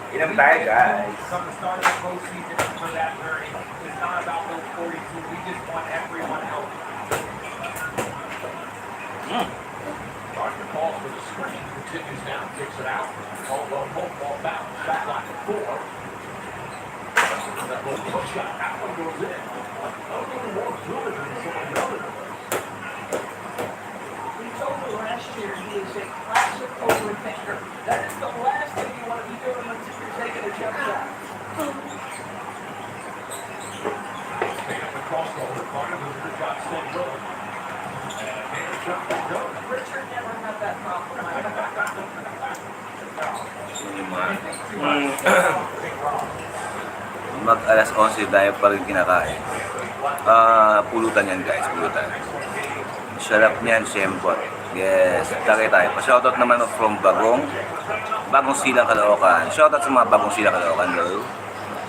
Inom tayo, guys. From the start of the postseason for that journey. It's not about those 42. We just want everyone healthy. Gardner calls for the screen. Continues down, kicks it out. Ball low, ball bounce. Back line at 4. That little push shot. That one goes in. A little more fluid than some of the others. We told you last year he is a classic overthinker. That is the last thing you want to be doing when you're taking a jump shot. Stay up the crossover. Carter moves the shot, stay rolling. And shot that goes. Richard never had that problem. Mag alas 11 tayo pa rin kinakain. Pulutan yan, guys, pulutan. Sarap niyan, sempot. Yes, Tagay tayo. Pa-shoutout naman from Bagong Silang Caloocan. Shoutout sa mga Bagong Silang Caloocan, bro.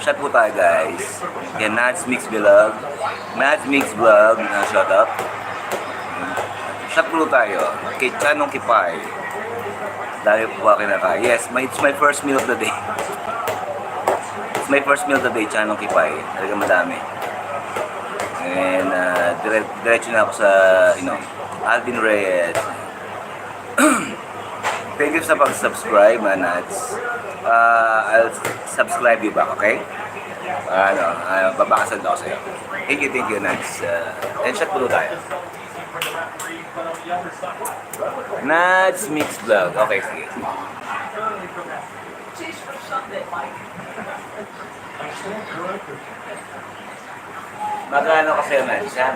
Shout po tayo, guys. Yan, Nads Mix Vlog. Nads Mix Vlog, shoutout. Shout po tayo. Kay Chanong Kipay. Dahil po ako kinakain. Yes, it's my first meal of the day. It's my first meal of the day, Chanong Kipay. Talaga madami. And diretso na ako sa, Alvin Reyes. Thank you sa pag-subscribe, Nads. I'll subscribe you back, okay? Babakasan ako sa'yo. Thank you, Nads. And shot po tayo. Nads Mix Vlog. Okay, sige. Cheese for Sunday, Mike. Magkano kasi naman siya?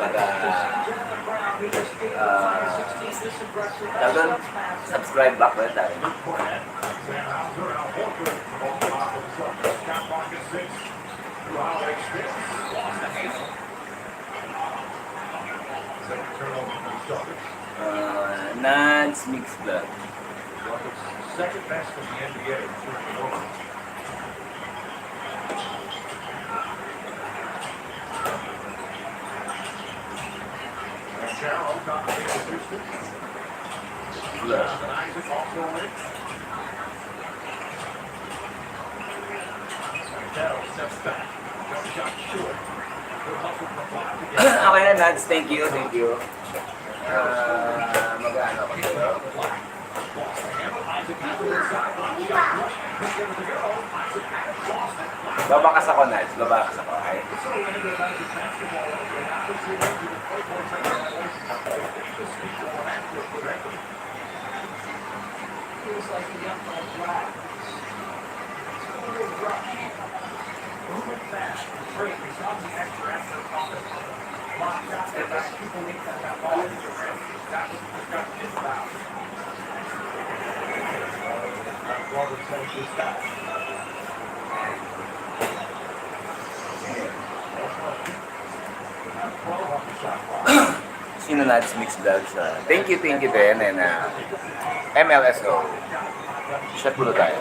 Subscribe back ba tayo? Nads Mix Vlog. Second best in the NBA. Carroll got the Houston. Isaac also in. Carroll steps back. Jump shot short. Good hustle from 5 to get. Okay na, Nads. Thank you. Mag-ano ako sa'yo? Babakas ako, Nads. Babakas ako, okay? Feels like a young man black. Moving fast. Great. We saw the extra effort on the block shot. And that's people think that ball is direct. That was the discussion about. Robert says this guy. Sino Nads Mix Vlogs? Thank you din. And MLSO. Shot po tayo.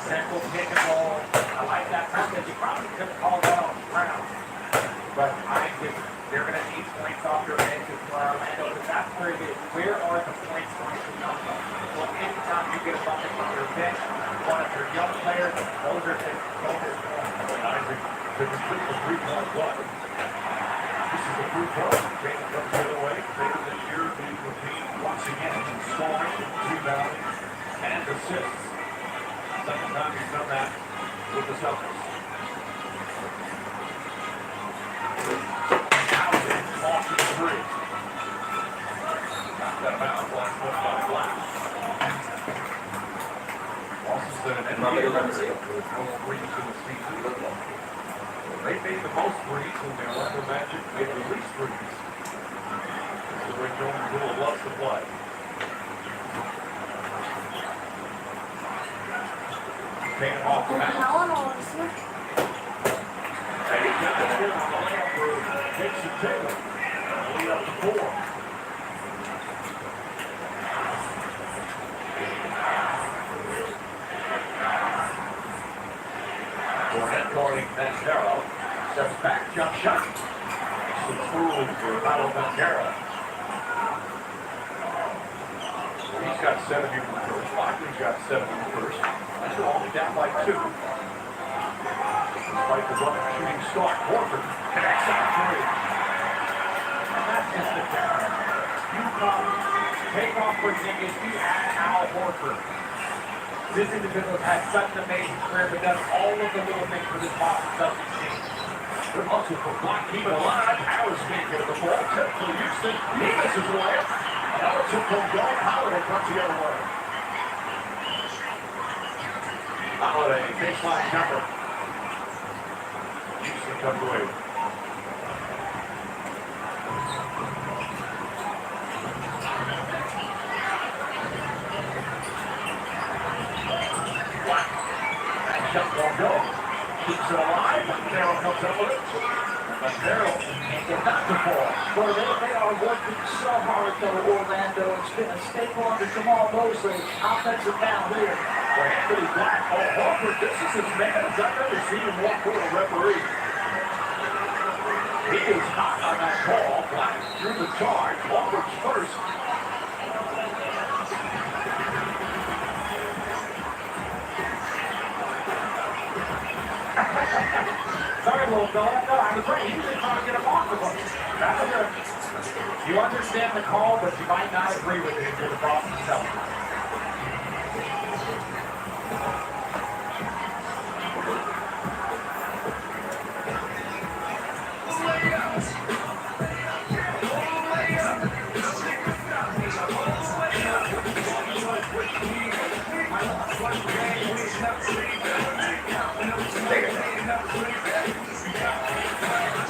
Sample pick and roll. I like that because you probably could have called that on the ground. But I think they're going to need points off their benches for Orlando. But that's where it is. Where are the points going to come from? Well, anytime you get a bucket from your bench, one of your young players, those are points. Isaac to complete the 3-point play. This is a 3-point. Tatum comes the other way. Tatum this year being repeat once again in scoring, rebounding, and assists. Second time he's done that with the Celtics. Housing off to the 3. Got that bounce last foot by Black. Also set an NBA record for the most threes in the season. They made the most threes when the Orlando Magic made the least threes. This is the way Jordan Poole loves to play. Take him off the mat. And he's got it here on the layup for Dixon Taylor. Lead up to 4. Fournette guarding Banchero. Steps back, jump shot. Some fool for Paolo Banchero. He's got 70 from the first. Lockton's got 70 from the first. That's only down by 2. Despite the running shooting start, Horford connects on 3. And that's just the count. You come, take off for Ziggins, you add Al Horford. This individual has had such an amazing career, but does all of the little things for this Boston Celtics team. They're also for block, keep it alive. Howard's making it the ball. Tip to Houston. He misses the layup. Another tip from John Holiday comes the other way. Holiday, baseline jumper. Houston comes away. That shot won't go. Keeps it alive. Carroll comes up with it. But Carroll is not to fall. Well, they are working so hard though, Orlando. It's been a staple under Jamal Mosley. Offensive foul here. For Anthony Black, Horford, this is his man. I've never seen him walk through a referee. He is hot on that call. Black through the charge. Horford's first. Sorry, little fella. No, I was right. He was trying to get him off of him. That's good. You understand the call, but you might not agree with it if you're the Boston Celtics.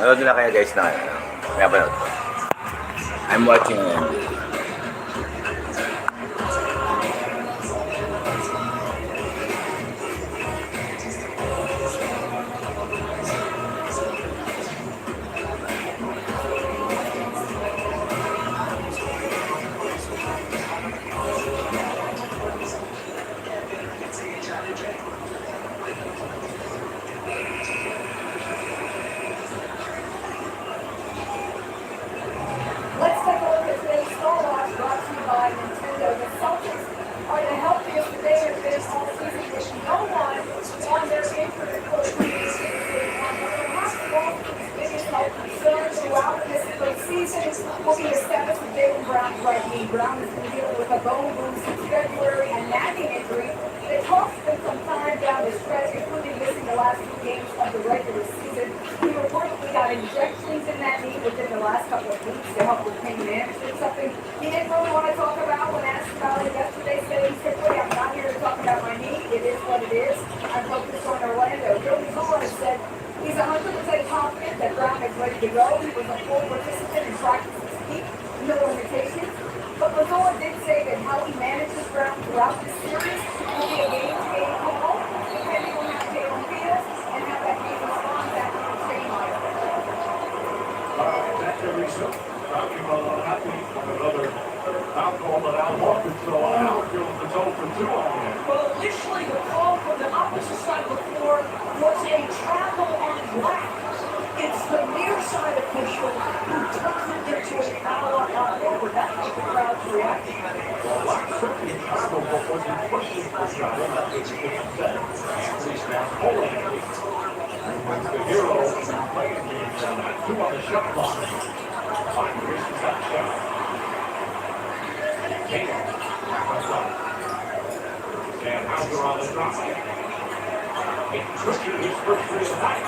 Nanood na kayo guys na kaya ba ito? I'm watching an NBA. Let's take a look at today's Star Watch brought to you by Nintendo. The Celtics are the healthiest they have been all season with no one on their injury report. Perhaps Boston's biggest health concern throughout this season will be the status of Jaylen Brown's right knee. Brown has been dealing with a bone bruise since February and nagging injury that cost him some time down the stretch, including missing the last 2 games of the regular season. He reportedly got injections in that knee within the last couple of weeks to help with pain management, something he didn't really want to talk about when asked about it yesterday, saying simply, I'm not here to talk about my knee. It is what it is. I'm focused on Orlando. Joey Zola said he's 100% confident that Brown is ready to go. He was a full participant in practice this week, no limitations. But Mazzola did say that how he manages Brown throughout this series will be a game-to-game call, depending on how Jaylen feels and how that game responds after the trade line. That's every show. Talking about happy another foul call that Al Horford, so Al feels it's 0 for 2 on him. Well, initially the call from the opposite side of the floor was a travel on Black. It's the near side official who turns it into a foul on Horford. That's how the crowd's reacting. Well, Black certainly traveled, but wasn't pushing for travel. That's what he said. Anthony's now pulling it. And when the hero playing the 2 on the shot clock. Fine, misses that shot. Tatum comes up. And Hauser on the drive. It pushes his first 3 of the night.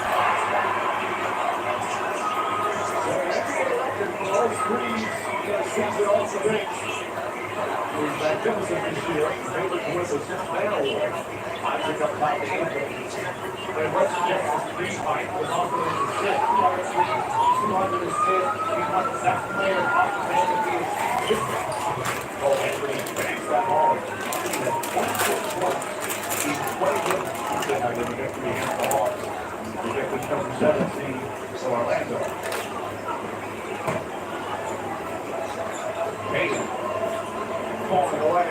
All threes sees it off the bench. He's magnificent this year. Able to win the 6th man award. I pick up top of Anthony. And West Jackson's 3 fight was offered in the 6th. 210. He's not the best player off the bench of the 50. Oh, Anthony banks that hard. He's at 26 points. He's 20 good. number 17 for Orlando. Tatum falling away.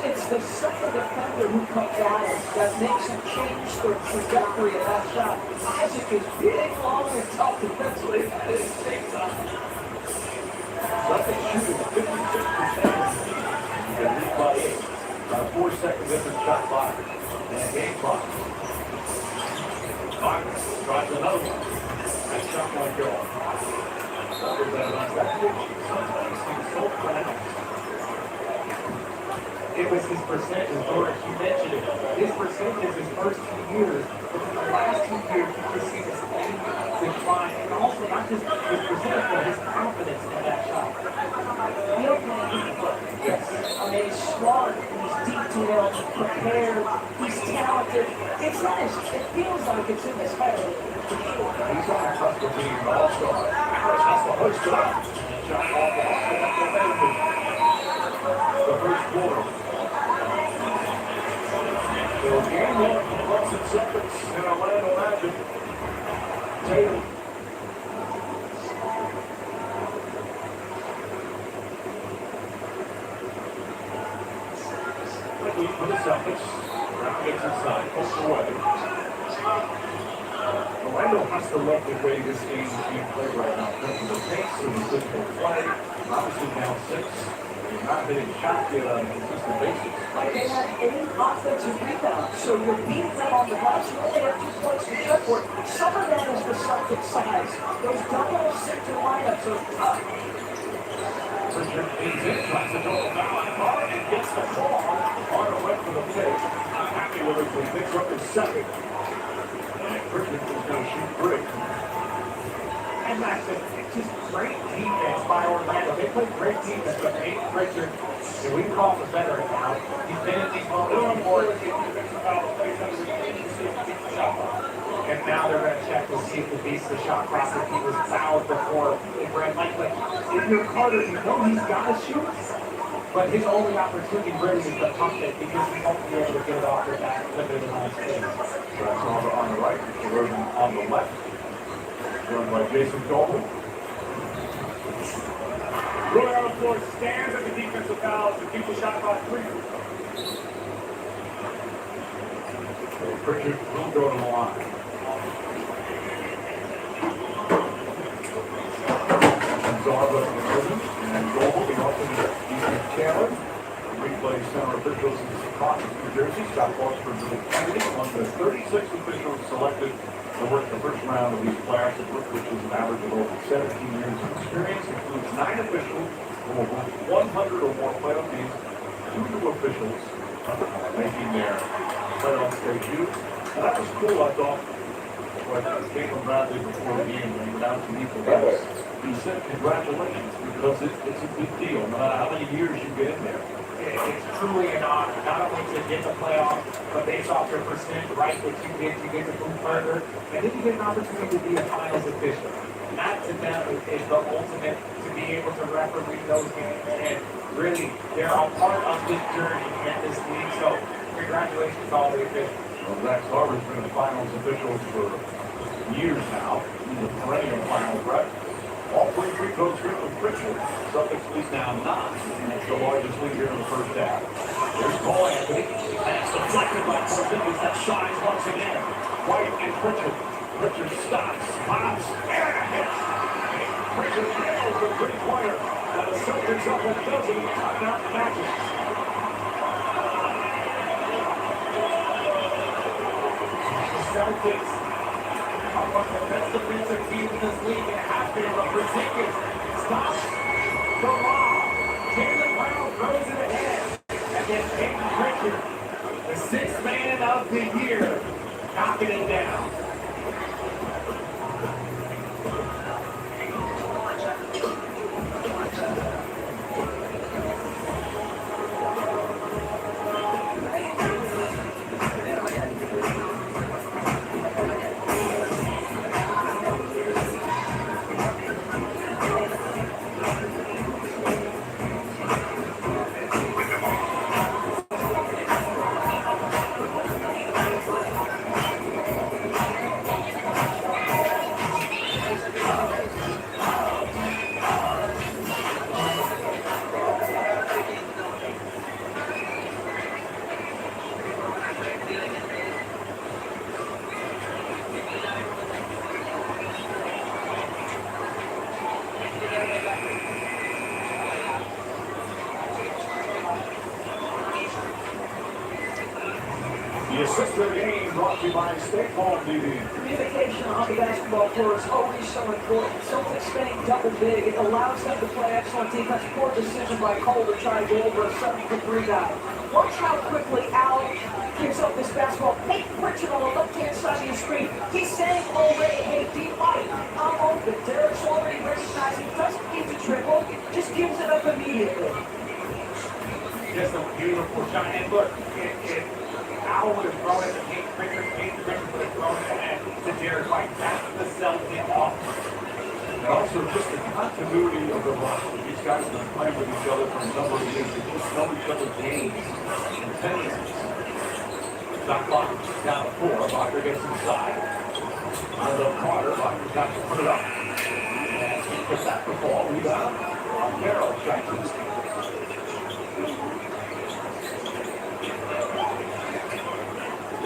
It's the second defender who comes at him that makes him change the trajectory of that shot. Isaac is big, long, and tough defensively at the same time. Celtics shooting 56%. You can lead by 8. About 4 seconds into the shot clock and a game clock. Wagner tries another one. That shot won't go. Sometimes he's so pronounced. It was his percentage, George, you mentioned it. His percentage his first 2 years, but in the last 2 years, you can see this steady decline. And also, not just his percentage, but his confidence in that shot. He'll play defense. Yes. I mean, he's smart, he's detailed, he's prepared, he's talented. It's not as, it feels like it's in his head. For sure. He's on the cusp of being an all-star. That's the host up. Shot off the first quarter. So game one for the Bucks and Celtics in Orlando Magic. Tatum. Quickly for the Celtics. Brown gets inside, pokes away. Orlando has to love the way this game is being played right now. Because the pace of the physical play, obviously now 6. Not hitting shots yet on a consistent basis. Like they had 8 offensive rebounds, so you're beating them on the glass. You only have 2 points to check for. Some of that is the Celtics size. Those double center lineups are tough. Richard leans in, tries to go down hard and gets the ball. Carter went for the pick. Not happy with it, so he picks up his second. And Richard is going to shoot 3. And that's just great defense by Orlando. They played great defense, but Nate Richard, and we call him a veteran now. He's been in these moments before. And now they're going to check to see if it beats the shot clock if he was fouled before it ran like if you're Carter, you know he's got to shoot. But his only opportunity really is to pump it because he won't be able to get it off the back limited on space. So that's on the right, Rosen on the left. Run by Jason Dolan. Roy out of course stands at the defensive foul to keep the shot clock free. So Pritchard will go to the line. Zarba and Rosen and Dolan. We also need Ethan Taylor. Replay center officials in Secaucus, New Jersey. Scott Foxford to the Kennedy. Among the 36 officials selected to work the first round of these playoffs, which is an average of over 17 years of experience, includes 9 officials from over 100 or more playoff games, 2 new officials making their playoff debut. And that was cool, I thought, what Caitlin Bradley before the game when he went out to meet the guys. He said congratulations because it's a big deal, no matter how many years you get in there. It's truly an honor, not only to get the playoff, but based off your percent, right, what you get to move further, and then you get an opportunity to be a finals official. And that to them is the ultimate, to be able to referee those games, and really, they're all part of this journey in this league, so congratulations to all the officials. Well, Zach Sarver's been a finals official for years now. He's a perennial finals rep. All 3 free throws here from Pritchard. Celtics lead now 9, and it's the largest lead here in the first half. There's Cole Anthony. That's deflected by Porzingis. That shines once again. White and Pritchard. Pritchard stops, pops, and a hit. Pritchard nails the three-pointer. And the Celtics up a dozen timeout matches. The Celtics are one of the best defensive teams in this league and have been, but Porzingis stops the lob. Jaylen Brown throws it ahead. And then Peyton Pritchard, the 6th man of the year, knocking it down. The assist to the game brought to you by State Farm TV. Communication on the basketball floor is always so important. Celtics spending double big. It allows them to play excellent defense. Poor decision by Cole to try to go over a 7-for-3 guy. Watch how quickly Al gives up this basketball. Nate Pritchard on the left-hand side of your screen. He's saying already, hey, deep light, I'm open. Derek's already recognizing, doesn't need to dribble, just gives it up immediately. Just a beautiful shot. And look, Al would have thrown it to Nate Pritchard would have thrown it ahead to Derek White. That's the Celtic offense. And also just the continuity of the roster. These guys have been playing with each other for a number of years. They just know each other's games and tendencies. Shot clock down to 4. Locker gets inside. On the Carter, Locker's got to put it up. And he puts that the ball. Rebound. Carroll catches.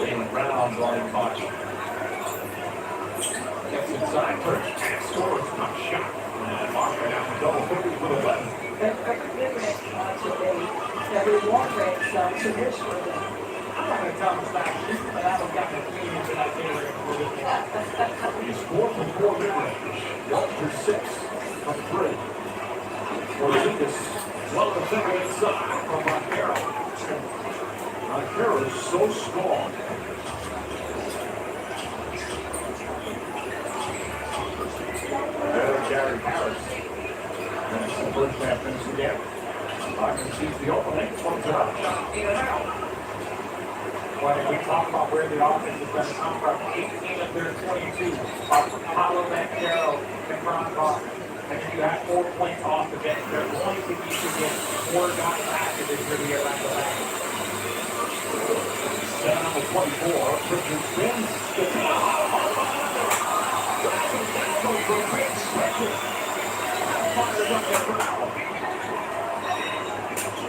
Jalen Brown drawing March. Gets inside first. Scores not shot. And Marker down to double figures with 11. Every mid-range shot's a day. Every long-range shot's a miss for them. I'm not going to tell him it's not just, but I haven't gotten a clean into that area for this one. He's 4 from 4 mid-range. Walter 6 from 3. Porzingis, well defended inside from Montero. Montero is so strong. There's Gary Harris. That's the first half finish again. Locker sees the opening, comes it up, shot in and out. When we talk about where the offense is going to come from, 18 of their 22 are from Paolo Banchero and Ron Carter. And if you have 4 points off the bench, they're going to need to get 4 guys active this year around the back. 7 on the 24. Pritchard spins. Gets it out. Driving down over Rich Pritchard. Fires up the crowd.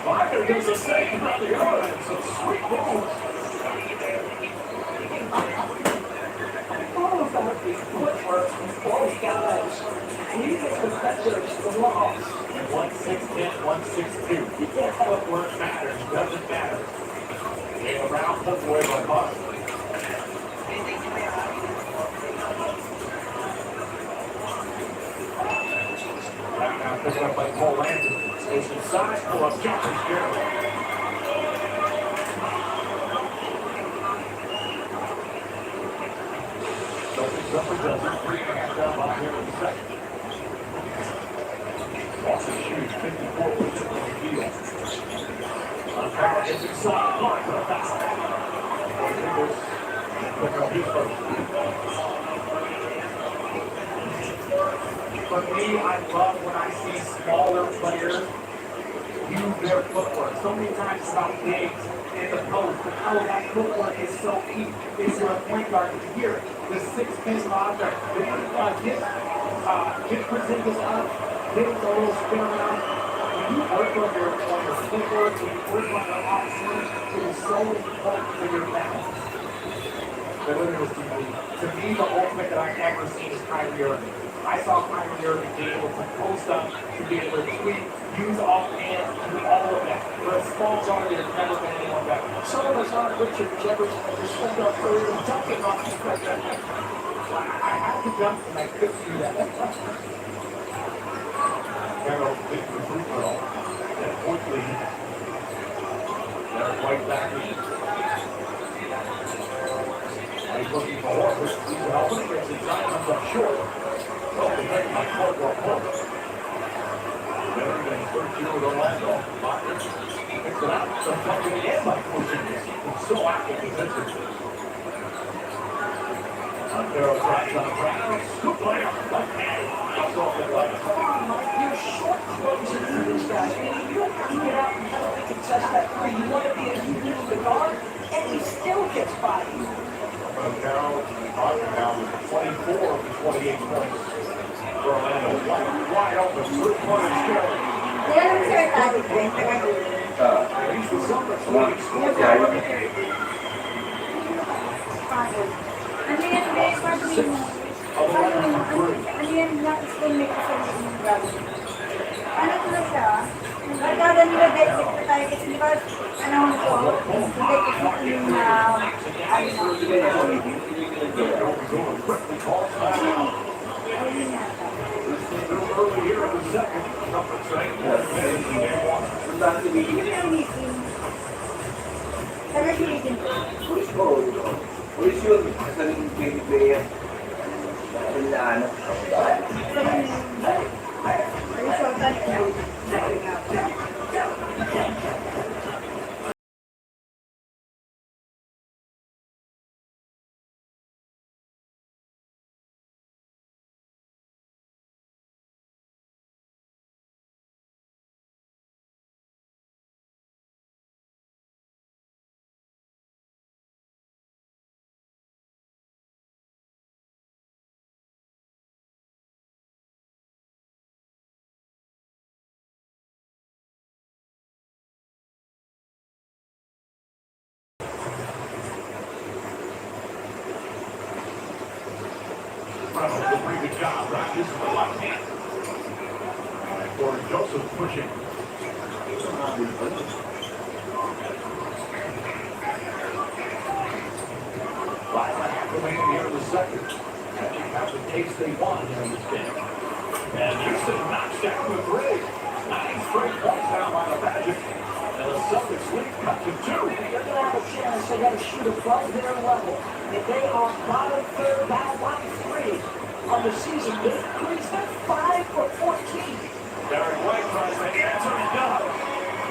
Fire does the same on the other end. Some sweet moves. All about the footwork of both guys. These are defenders, the loss. And 1-6-10, 1-6-2. Footwork matters, doesn't matter. They around footwork by Buck. Now picked up by Cole Anderson. Stays inside, pull up jumper, Gerald. Jumper does it. 3.5 down by here in the second. Boston shoots 54% from the field. Montero gets inside. Blocked for the foul. Porzingis pick up his first. For me, I love when I see smaller players use their footwork. So many times it's about bigs in the post, but how that footwork is so key. Is your point guard to hear it. The 6-10 roster, get Porzingis up, get a little spin around. When you work on your footwork, when you work on your off swing, it is so important for your balance. But when it was to me, the ultimate that I've ever seen is Kyrie Irving. I saw Kyrie Irving be able to post up, to be able to tweak, use off hands, do all of that. For a small guard, there's never been anyone better. Some of us aren't Richard Jefferson and just spend our career dunking on his president. I have to jump and I couldn't do that. Carroll hit the free throw. And quickly, Derek White back in. He's looking for Horford. He's an opening. Gets inside. Comes up short. Well, the break by Caldwell Pope. Better than 13 Orlando. Locker picks it out. Some coming in by Porzingis. He's so active defensively. Montero drives on the ground. Scoop layup. Left hand. It's off the glass. Come on, Mike, you're short closing for this guy. I mean, you don't have to get out and penalty contest that three. You want to be a unit of the guard, and he still gets by you. Montero, Oscar now with 24 of the 28 points for Orlando. Wide open. First one is Scarlett. He's the Celtics leading scorer. Ano yan, guys? Sabi mo. Ano yan, na-explain mo kasi yung brother. Ano ko na siya? Nagkada nila guys, secretary kasi di ba, ano ko, hindi ko yung quickly calls timeout. Still early here in the second. Number 6, 1 minute in game 1. Pulis yun, kasaling player. Ano? Reynolds does a pretty good job, right? This is the left hand. Corey Joseph pushing. Last half remaining here in the second. Catching out the pace they want here in this game. And Houston knocks down the 3. 9 straight points now by the Magic. And the Celtics lead cut to 2. They're going to have a chance. They got to shoot above their level. If they are bottom third, down 1-3 on the season, they increase that 5 for 14. Derek White tries to answer and does.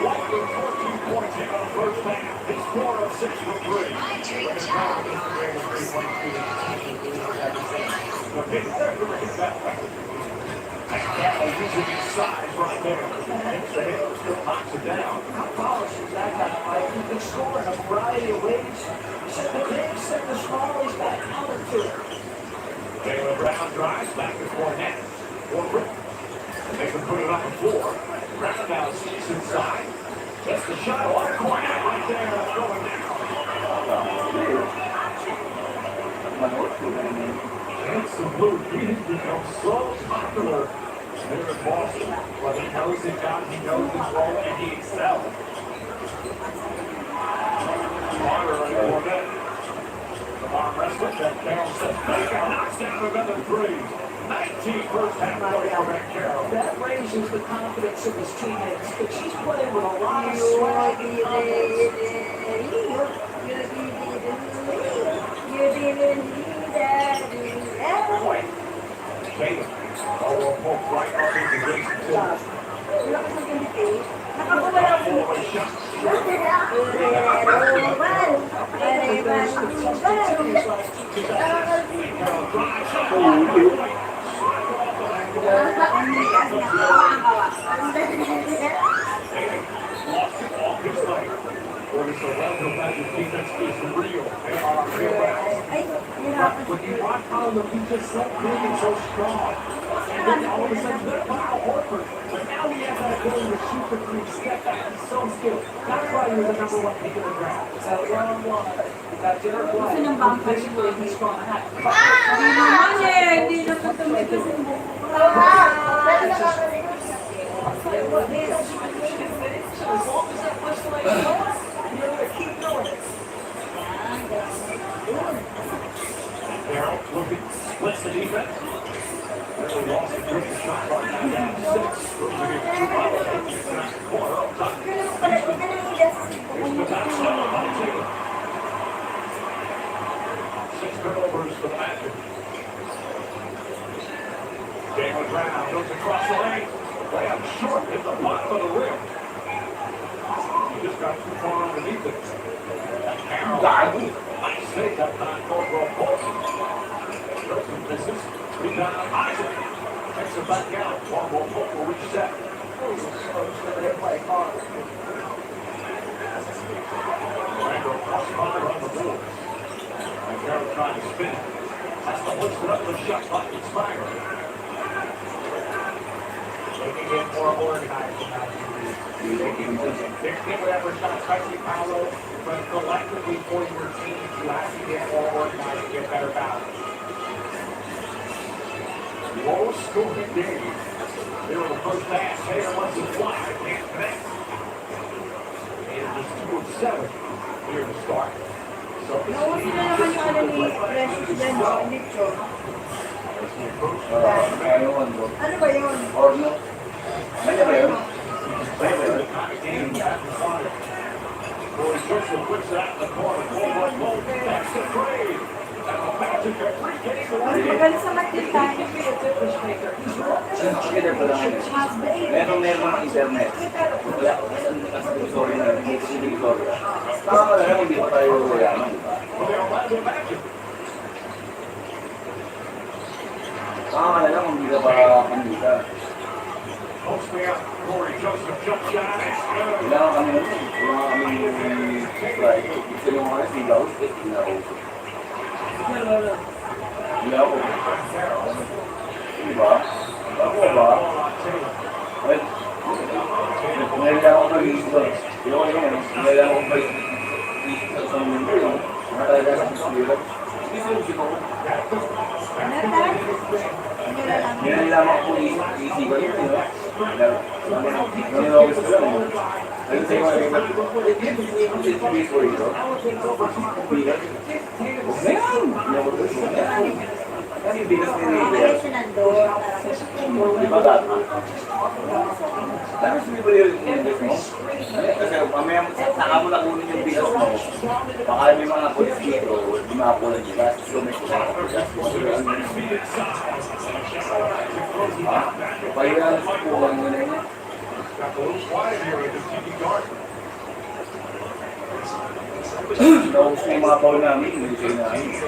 White with 14 points here on the first half. He's 4 of 6 for 3. And using his size right there. Hits the hit, still knocks it down. How polished is that guy, Mike? He can score in a variety of ways. Set the big, set the small, he's got a counter to it. Taylor Brown drives back to Fournette. Forward. They can put it on the floor. Brown now sees inside. Gets the shot off Fournette right there. Going down. Handsome Blue He's become so popular here in Boston. But he knows his job, he knows his role, and he excels. Carter and Fournette. The arm wrestler that Carroll says Baker knocks down another 3. 19 first half for Matt Carroll. That raises the confidence of his teammates, but she's playing with a lot of swag and confidence. White. Tatum. Follow poke right up into Jason Tatum. All-the-way shot. Carroll drives shot. Lost it off his leg. What is the Orlando Magic defense is real. They are real. When you watch how the defense so big and so strong, and then all of a sudden they're Al Horford, but now he has that ability to shoot the 3, step back, he's so skilled. That's why you're the number 1 pick in the draft. That one-on-one, that Derek White, basically he's going to have to as long as that whistle ain't going, you're going to keep doing it. Carroll looking, splits the defense. Really lost the grip shot right now, down 6. Those are getting 2 fouls. It's not the corner up top. Here's the back shot by Tatum. 6 turnovers for the Magic. Jalen Brown goes across the lane. Layup short at the bottom of the rim. He just got too far underneath it. Carroll, nice save that time for Paulson. Joseph misses. Rebound on Isaac. Takes it back out. One more point will reset. They play hard. Randall crossfire on the board. And Carroll trying to spin it. Has to lift it up the shot clock expired. They can get more organized than that. They can get whatever shots touch you, Paolo, but collectively for your team, you have to get more organized to get better balance. Low scoring game. Here in the first half, Taylor wants it wide. Can't connect. And just 2 of 7 here to start. Celtics Naubos na naman yung ano ni Precious dyan, lechon. as we approach the Ano ba yun? Orno. Ano ba yun? game back inside. Corey Joseph puts that in the corner. Ball, that's the trade. And the Magic are three-game away. Magaling sa magtintan. Consider pa lang. Meron mga internet. Wala. Sorry na. Hindi sorry. Tama ka lang, hindi pa tayo yaman. Well, the Orlando Magic. Tama ka lang, hindi ka pa kanita. Post me up. Corey Joseph jump shot. It's good. Kailangan kami naman. Kailangan kami like, gusto nyo mga sigaw, hindi na ako. Hindi ako. Diba? Ako ba? Ay, ngayon ako mag-iisip. Hindi ako ngayon. Ngayon ako mag-iisip sa mundo yun. Mga talaga sa pagkakira. Hindi sinusin ko. Ngayon lang ako mag-iisip ko yun. Nanilawis ko lang. Ayun sa'yo mga rin. Hindi ko sisibis ko ito. Bigas. Ngayon! Hindi ako sisibis. Kasi bigas nila. Di ba dati? Tapos hindi ba yung bigas mo? Kasi mamaya saka mo nakunin yung bigas mo. Baka may mga pulis dito, di makakulan yung bigas. So may kulang ako bigas. Ha? Pahiran sa pulang mo na yun. Got a little quiet here at the TV Garden. Naubos na yung mga ball namin, hindi sa'yo namin.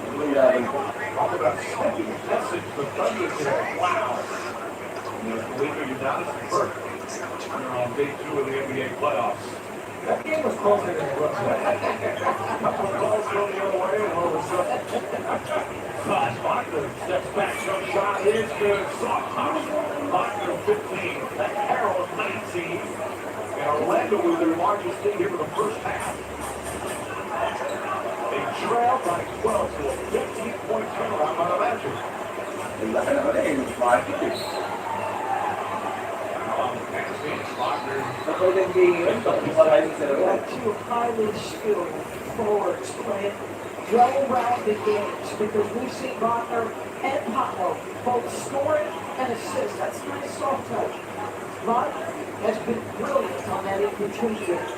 Ano yung laban ko? Talk about sending a message to Thunder today. Wow. Believe it or not, it's the first. We're on day 2 of the NBA playoffs. That game was closer than it looks like. Couple of balls going the other way, and all of a sudden, Wagner steps back, jump shot is good. Wagner 15, that Harold 19. And Orlando with their largest lead here for the first half. They trail by 12 to a 15-point turnaround by the Magic. Ang laki naman eh, market eh. Kapag nag-game yun, tapos maraming sa We have two highly skilled forwards playing well-rounded games because we see Wagner and Paolo both scoring and assist. That's nice soft touch. Wagner has been brilliant on that in-between game.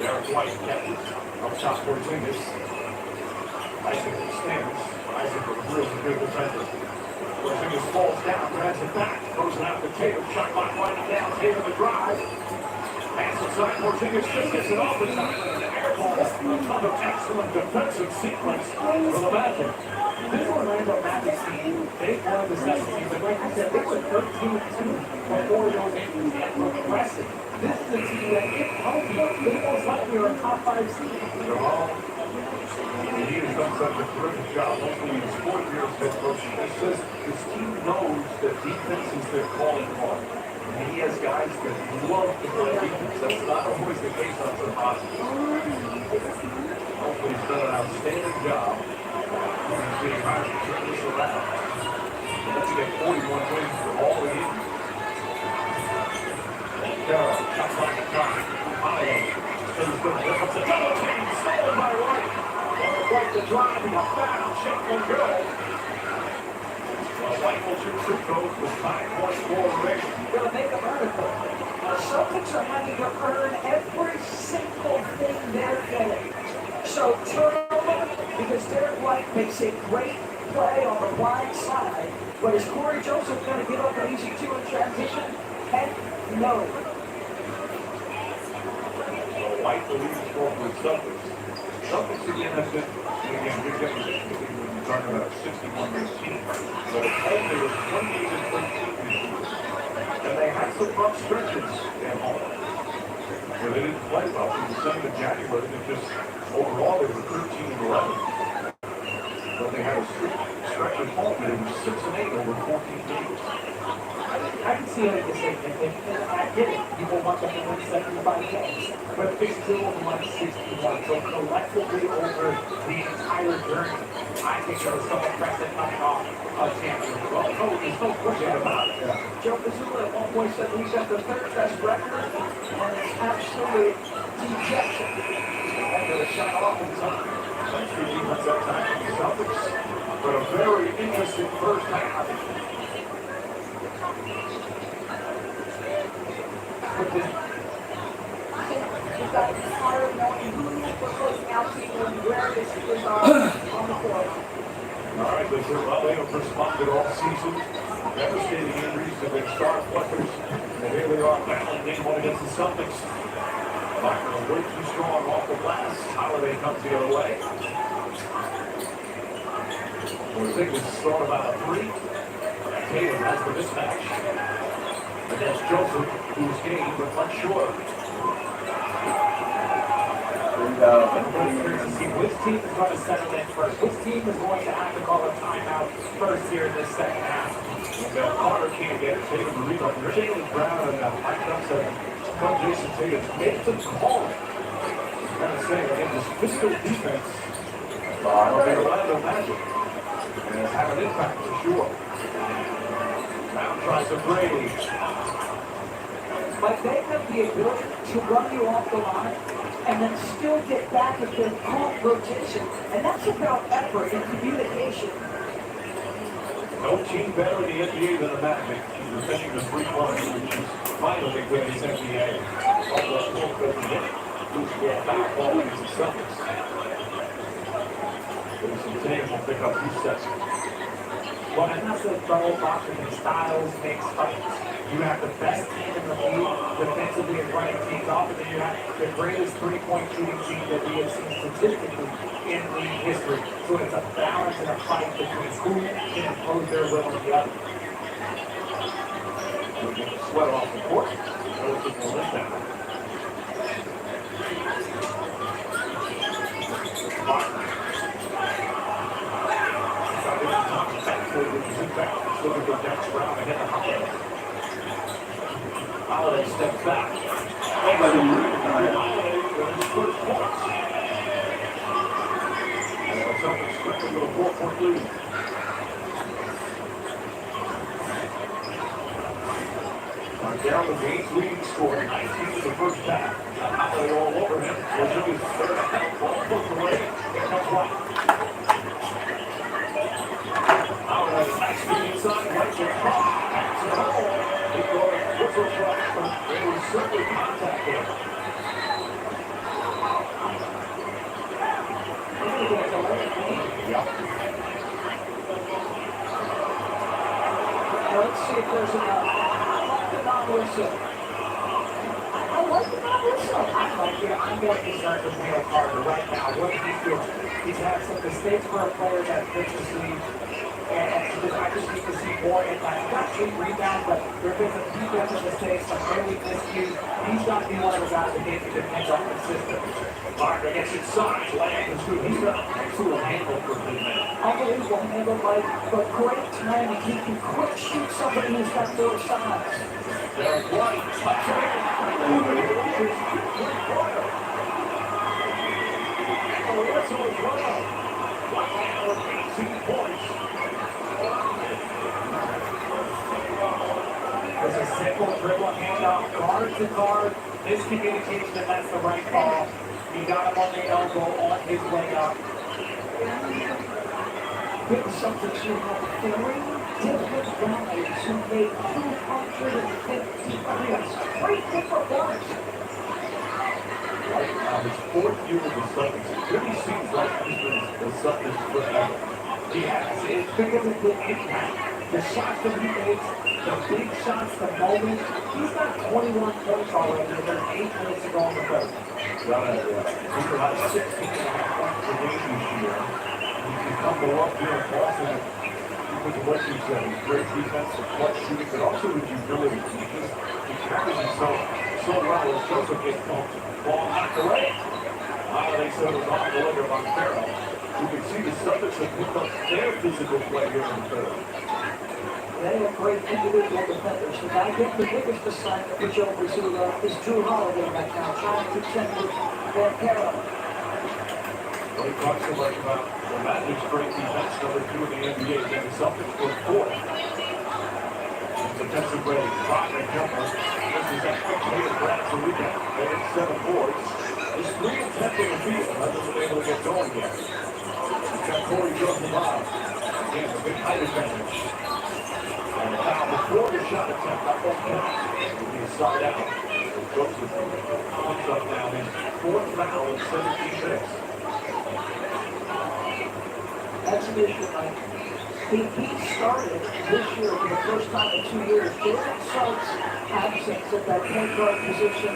Derek White kept it up top for Zingas. Isaac extends. Isaac was really good defender. Zingas falls down, grabs it back, throws it out to Tatum. Shot clock winding down. Tatum the drive. Pass inside. Porzingis just gets it off the top. And an air ball. Another excellent defensive sequence for the Magic. This Orlando Magic team, they have the necessity, but like I said, they were 13-2 before those injuries got progressive. This is a team that, if healthy, they most likely are a top 5 seed. He has done such a terrific job. Hopefully in his 4th year as head coach. He says this team knows that defense is their calling card. And he has guys that love to play defense. That's not always the case on some positive. Hopefully he's done an outstanding job. He's being hired to turn this around. Let's get 41 wins for all the years. Carroll, shot clock at time. High. It's a double team. Stolen by White. White the drive. He got foul. Shot was good. White will shoot free throws with 5.4 remaining. Gonna make them earn it though. The Celtics are having to earn every single thing they're getting. So turnover, because Derek White makes a great play on the wide side, but is Corey Joseph going to give up an easy 2 in transition? Heck no. White the lead scorer for the Celtics. Celtics again have been, again, big deposition. We're talking about a 61-game team. But it's only was 28-13. And they had some rough stretches at home. Where they didn't play well from December to January. They just, overall, they were 13-11. But they had a stretch at home. They were 6-8 over 14 games. I can see any decision. And I get it. People want them to win 75 games. But they still won 61. So collectively over the entire journey, I think there was some impressive coming off a champion. Well, there's no question about it. Joe Mazzulla at one point said we've got the third best record, and it's absolute dejection. And they're shot off in time. Thanks for defense that time from the Celtics. But a very interesting first half. We've got to be smarter knowing who we're closing out to and where this is on the court. All right, well, they have responded all season. Devastating injuries to their star players. And here they are battling game one against the Celtics. Wagner way too strong off the glass. Holiday comes the other way. Porzingis thought about a three. Taylor has the mismatch against Joseph, who's game but much shorter. Which team is going to settle in first? Which team is going to have to call a timeout first here in this second half? Well, Carter can't get it. Tatum the rebound. Jalen Brown and Mike Dunn come Jason Tatum. Make them call it. I'm going to say, again, this physical defense of the Orlando Magic has had an impact for sure. Brown tries to Brady. But they have the ability to run you off the line and then still get back at their current rotation. And that's about effort and communication. No team better in the NBA than the Magic. Defending the three-point, which is finally with his NBA. Although it won't go to hit. Who's back ball against the Celtics. Jason Tatum will pick up 2 sets. Well, and that's the double boxing and styles makes fights. You have the best team in the league defensively and running teams off, and then you have the greatest three-point shooting team that we have seen statistically in league history. So it's a balance and a fight between who can impose their will on the other. Sweat off the court. Notice will lift down. Looking for Dennis Brown ahead of Holiday. Holiday steps back. Holiday with his first points. And the Celtics quickly with a 4-point lead. Down the game's leading score, 19 in the first half. Holiday all over him. Porzingis third half, ball pushed away. Here comes White. Holiday nice feet inside, right to cross. Pass it home. He got a whistle flag, but there was certainly contact there. Yeah. Let's see if there's enough. Non-whistle. I like the non-whistle. I'm more concerned with Neil Carter right now. What is he doing? He's had some mistakes for a player that fits this league. And I just need to see more impact. Not 8 rebounds, but there have been some defensive mistakes, some early miscues. He's got to be one of the guys that can depend on consistent. Wagner gets inside, laying and shooting. He's got an excellent handle for a big man. Unbelievable handle, but great timing. He can quick shoot somebody who's got more size. Derek White. Whistle as well. White with 18 points. There's a simple dribble handoff, guard to guard. Miscommunication, and that's the right call. He got him on the elbow on his way up. Big Celtics who have 3 different guys who made 250 threes. 3 different ones. Right now, his 4th year with the Celtics. It really seems like he's been the Celtics forever. He has. It's because of the impact. The shots that he makes, the big shots, the moments. He's got 21 points already, and there's 8 minutes to go on the road. He's about 16 and a half points per game this year. He can come up here in Boston because of what you said. He's great defense, clutch shooting, but also his utility. He carries himself so well as Joseph gets pumped. Ball knocked away. Holiday said it was off the leg of Montero. You can see the Celtics have picked up their physical play here in the third. They have great individual defenders. The guy getting the biggest assignment for Joe Rizzuto is Drew Holiday right now, trying to contend with Van Caro. When he talks so much about the Magic's great defense, number 2 in the NBA, then the Celtics were 4th. It's a defensive rating, 5 and jumper. This is that quick lead for Absoluta. They hit 7 boards. He's 3 and 10 in the field. Hasn't been able to get going yet. He's got Corey Jones-Bob. Again, a big height advantage. And a foul before the shot attempt. That won't count. It'll be a side out. Joseph comes up now in 4th foul in 17 minutes. That's an issue, Mike. He started this year for the first time in 2 years. Jalen Suggs' absence at that point guard position,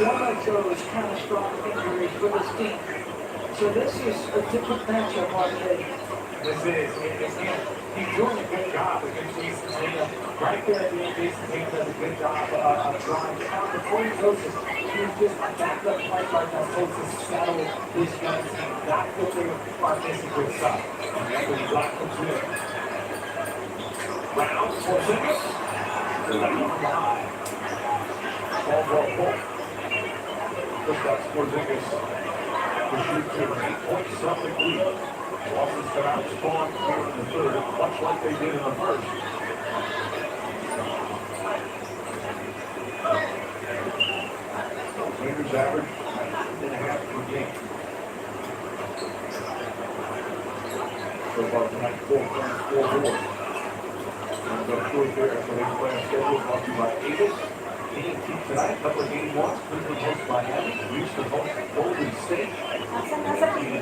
one of those catastrophic injuries for this team. So this is a different matchup already. This is, he's doing a good job against Jason Tatum. Right there at the end, Jason Tatum does a good job of trying to count. Before he goes, he's just a backup point guard that's supposed to settle this young team. That's what they are missing with Suggs. And Anthony Black comes in. Brown, Porzingis. Ball full. Kristaps Porzingis to shoot to an 8-point Celtic lead. Boston's come out strong here in the third, much like they did in the first. Lakers average 9.5 per game. So far tonight, 4 points, 4 boards. And the short there, so they play a schedule brought to you by Avis. Game 2 tonight, couple of game ones. Cleveland hosts Miami, Houston hosts Golden State.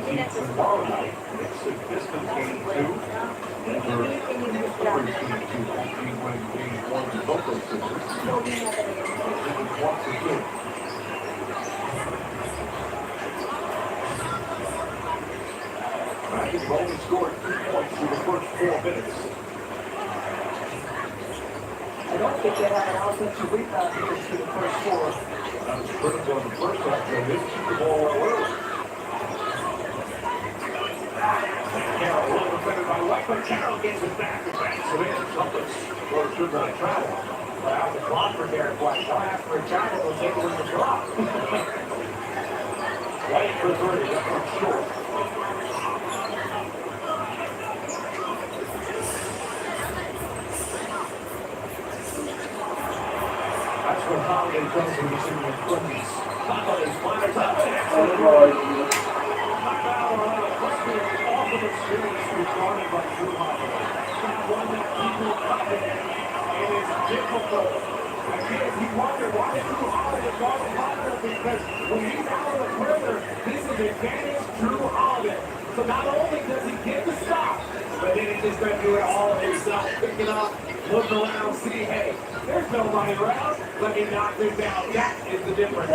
Game 2 tomorrow night, Knicks and Pistons game 2. Denver, Clippers game 2. Team winning game 1 in both those series. Clippers once again. Magic only scored 3 points through the first 4 minutes. I don't think they have an offensive rebound here through the first 4. That was critical in the first half. They didn't keep the ball well early. Carroll, well defended by White, but Carroll gets it back and banks it in. Celtics score should not travel. Well, the block for Derek White. Don't ask for a travel, they'll take it with the drop. White for 30, that one's short. That's what Holiday does when he's in the 20s. Holiday's flying top of the awesome experience regarded by Drew Holiday. Not one that people covet. It is difficult. Again, if you wonder why did Drew Holiday guard the Holiday, because when he's out on the perimeter, this is advantage Drew Holiday. So not only does he get the stop, but then he's just going to do it all himself. Pick it up, look around, see, hey, there's nobody around. Let me knock this down. That is the difference.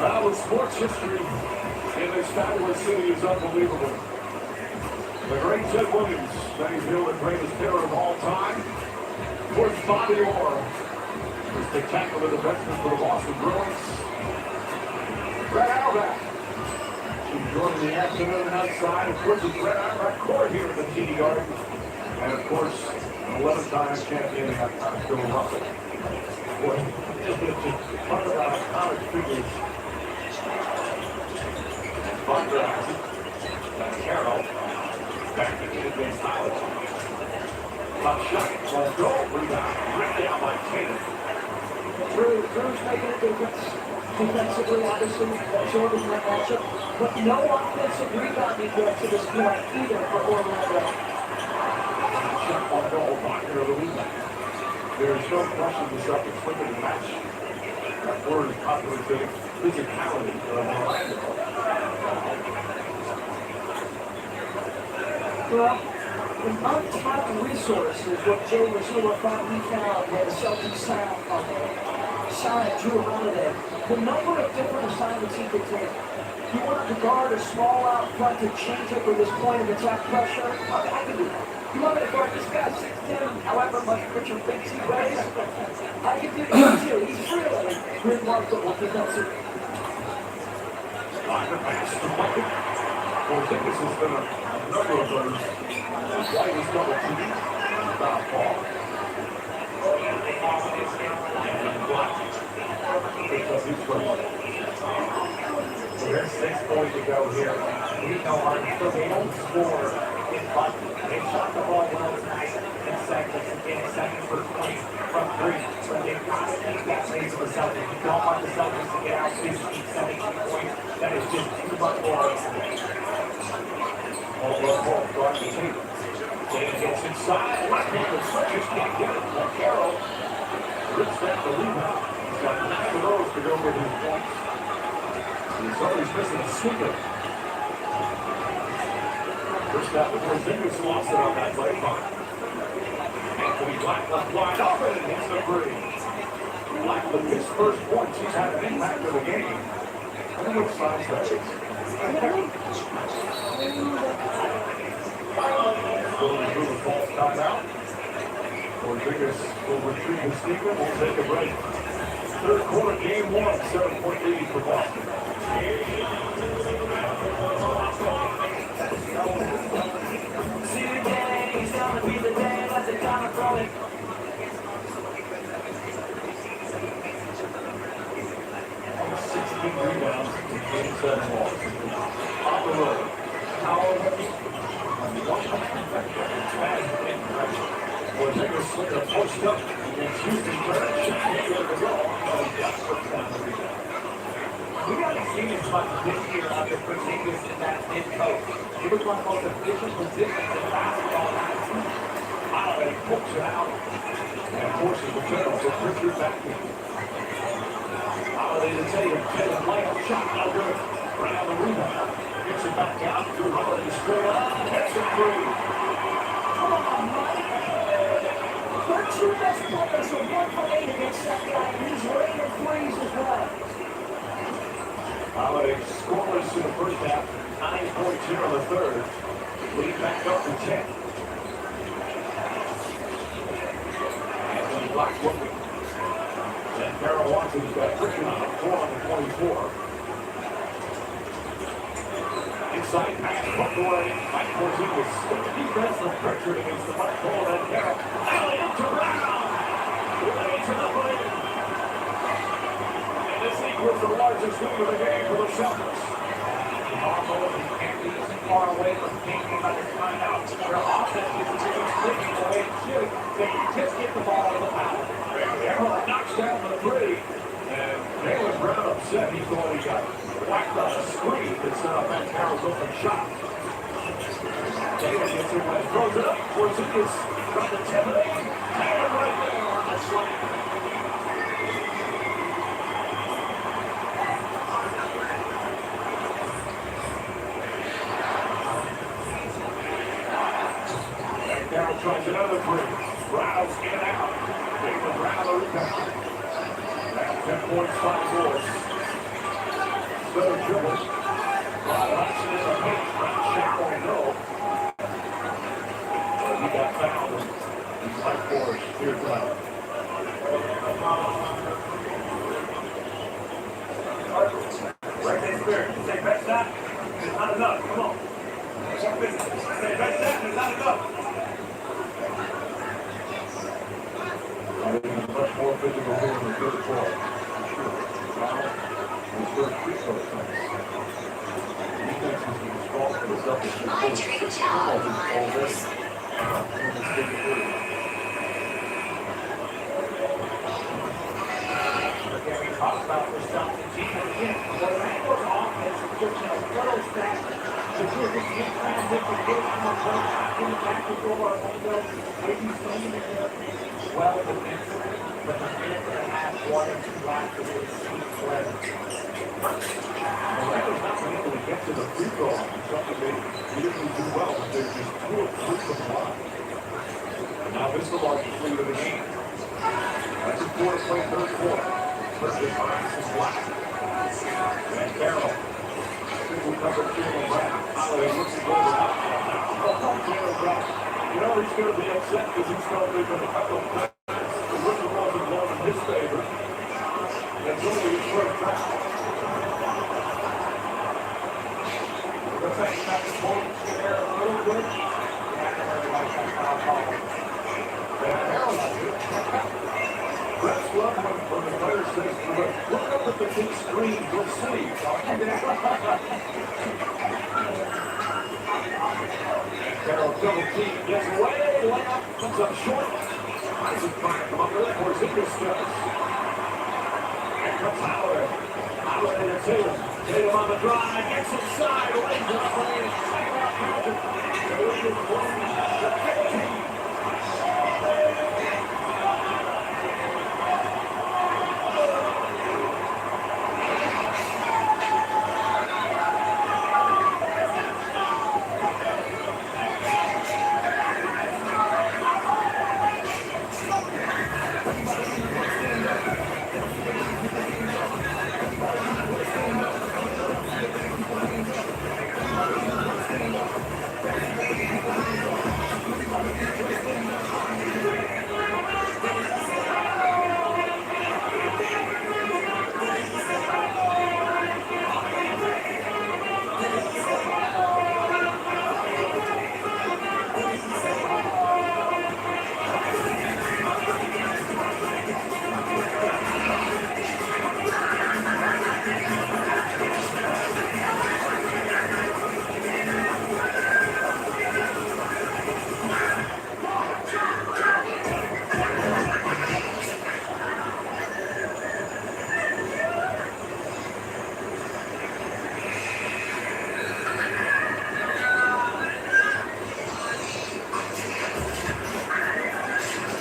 Now in sports history, in this fabulous city is unbelievable. The great Ted Williams, many feel the greatest hitter of all time. Towards Bobby Orr, the spectacular defenseman for the Boston Bruins. Brett Auerbach, enjoying the afternoon outside. Of course, it's Brett Auerbach court here at the TD Garden. And of course, an 11-time champion, Bill Russell. Boy, talk about college figures. Barker has it. Carroll back again against Howard. Top shot. Let's go. Rebound. Ripped out by Tatum. Drew's making a difference. Defensively, obviously, absorbing that matchup. But no offensive rebounding yet to this point either for Orlando. Shot on goal. Wagner of the rebound. There's no question the Celtics win the match. That word is popular today. Physicality of Orlando. Well, an untapped resource is what Joe Mazzulla thought he found when the Celtics signed Drew Holiday. The number of different assignments he could take. You wanted to guard a small out front to change up with his point of attack pressure? I can do that. You want me to guard this guy 6'10", however much Richard thinks he weighs? I can do that too. He's really remarkable defensive. Wagner pass to Bucket. Porzingis has done a number of those. White is double teamed. Foul ball. And blocked. Picks up his first. So there's 6 points to go here. We know so they don't score in Bucky. They shot the ball well tonight in seconds and getting second for 20 from 3. But they've got to keep that lead to the Celtics. You don't want the Celtics to get out 16, 17 points. That is just too much more. Ball guard the team. Tatum gets inside. Left-handed switches. Can't get it. Carroll rips that the rebound. He's got 9 of those to go with his points. He's always missing a sweeper. First out before Porzingis lost it on that play. Anthony Black left wide open and hits the three. Black with his first points. He's had an impact of the game. I don't know what size that is. Going through the false timeout. Porzingis will retrieve his sneaker. We'll take a break. Third quarter, game 1, 7-point lead for Boston. See the day, he's gonna be the day that they're gonna throw it. 16 rebounds in game 7 loss. On the road. Porzingis slipped a post up against Houston. We haven't seen as much this year out of Porzingis in that mid-post. He was one of the most efficient positions in basketball last season. Holiday pokes it out and forces the turnover for Richard back in. Holiday to Tatum layup shot, no good. Brown the rebound. Gets it back out to Holiday straight up. Gets it free. Come on, Mike. Their two best players are 1 for 8 against that guy, and he's raining threes as well. Holiday scoreless in the first half. 9 points here in the third. Lead back up to 10. Anthony Black looking. And Carroll Watson's got friction on him. 4 on the 24. Inside pass, put away. Mike Porzingis. Defense from Pritchard against the backboard and Carroll. Alley up to Brown. Way to the rim. And this equals the largest lead of the game for the Celtics. Although he can't be far away from thinking about his timeout, their offense is really clicking the way it should. They can just get the ball out of the foul. Carroll knocks down the three. And Jalen Brown upset. He thought he got whacked on a screen that set up that Carroll's open shot. Tatum gets it and throws it up. Porzingis from the 10 and 8. And right there on the slam. Carroll tries another three. Brown's in and out. Jalen Brown the rebound. That's 10 points, 5 boards. Better dribble. Action in the paint. Brown shot won't go. But he got fouled. He's 5 boards here tonight. Right there, say best shot, it's not enough. Come on. Say best shot, it's not enough. Much more physical here in the third quarter. Sure. His first free throw attempts. Defense has been strong for the Celtics. My dream job, Myers. Already. tactical Orlando, maybe something well defensively, but the minute and a half, 1 and 2 laps of this seems led. Orlando's not been able to get to the free throw line, something they usually do well, but they're just 2 of 3 from the line. And now this is the largest lead of the game. That's a 4 to play third quarter. First is Bryson Black. And Carroll. Single cover Jalen Brown. Holloway looks to go without. Oh, Jalen Brown. You know he's going to be upset because he's going to be a couple of times. The whistle wasn't blown in his favor. That's only his first foul. Looks like he's got the points there a little bit. Yeah, I don't really like that foul call. That's love when the player says, look up at the big screen, you'll see. Carroll double team, gets away, layup, comes up short. Isaac trying to come up with it, Porzingis does. And comes Howard. Howard to Tatum. Tatum on the drive, gets inside, lays it up, and it's timeout Magic. The lead is closed to 15.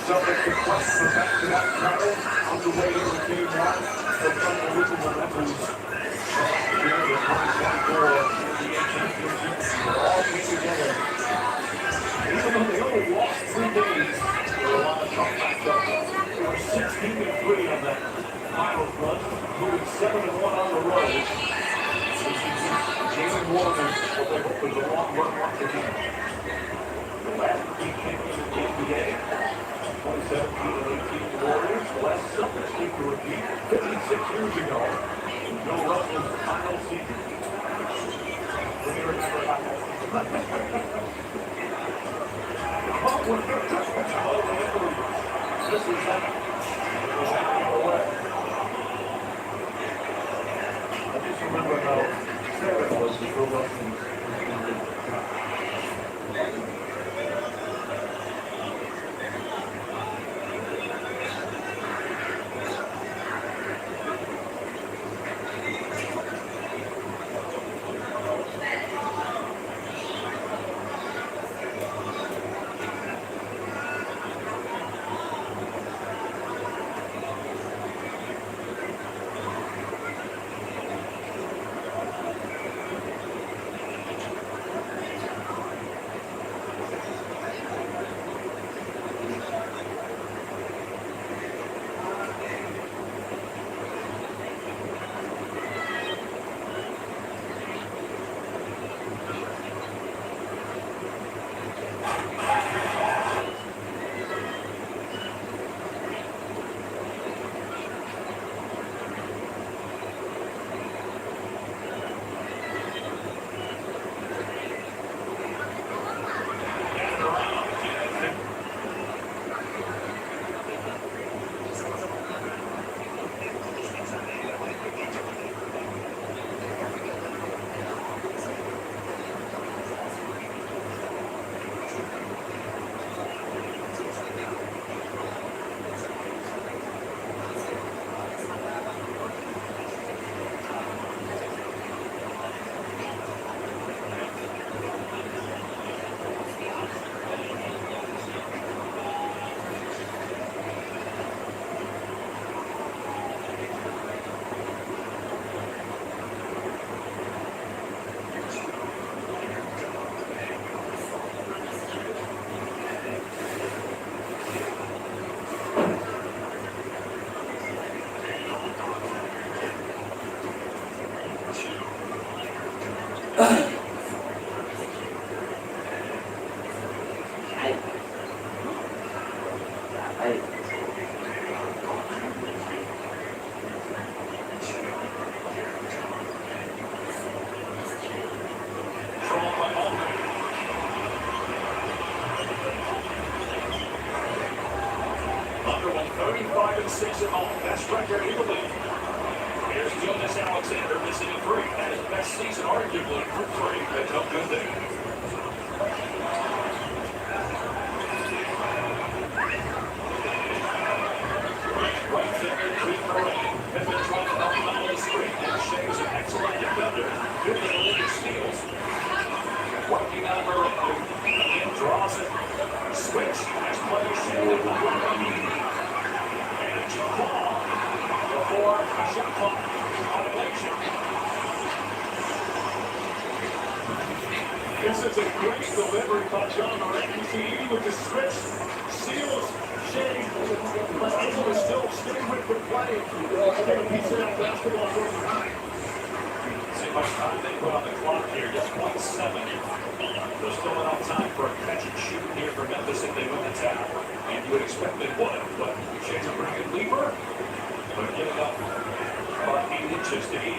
Celtics request for back-to-back titles on the way into Game 1 of unbelievable memories. Last year, the 2024 NBA Championship all came together. Even though they only lost 3 days, there were a lot of tough matchups. They were 16-3 on that finals run, moving 7-1 on the road. This is Jalen Warren, what they hope is a long run once again. The last 3 champions in the NBA. 2017 and 18 Warriors, the last Celtics team to repeat 56 years ago. No Russell's final season. What do you remember about that season? This is that. It was happening away. I just remember how sad it was to Bill Russell. 6 at home. Best record in the league. Here's Jonas Alexander missing a three. That is best season arguably for three. That's no good there. Right there, Keith Murray. Has been trying to help him out of the screen. And Shea's an excellent defender. Good for the league of steals. Working on Murray. Again, draws it. Switch. Next play, Shea. And it's a ball before a shot clock violation. This is a great delivery by John Morant. You see, even with the switch, seals Shea, but able to still stay with the play. Get a piece of that basketball for the night. See how much time they put on the clock here. Just 0.7. There's still enough time for a catch and shoot here for Memphis if they win the tap. And you would expect they would, but Shea's a pretty good leaper. But giving up about 8 inches to 80.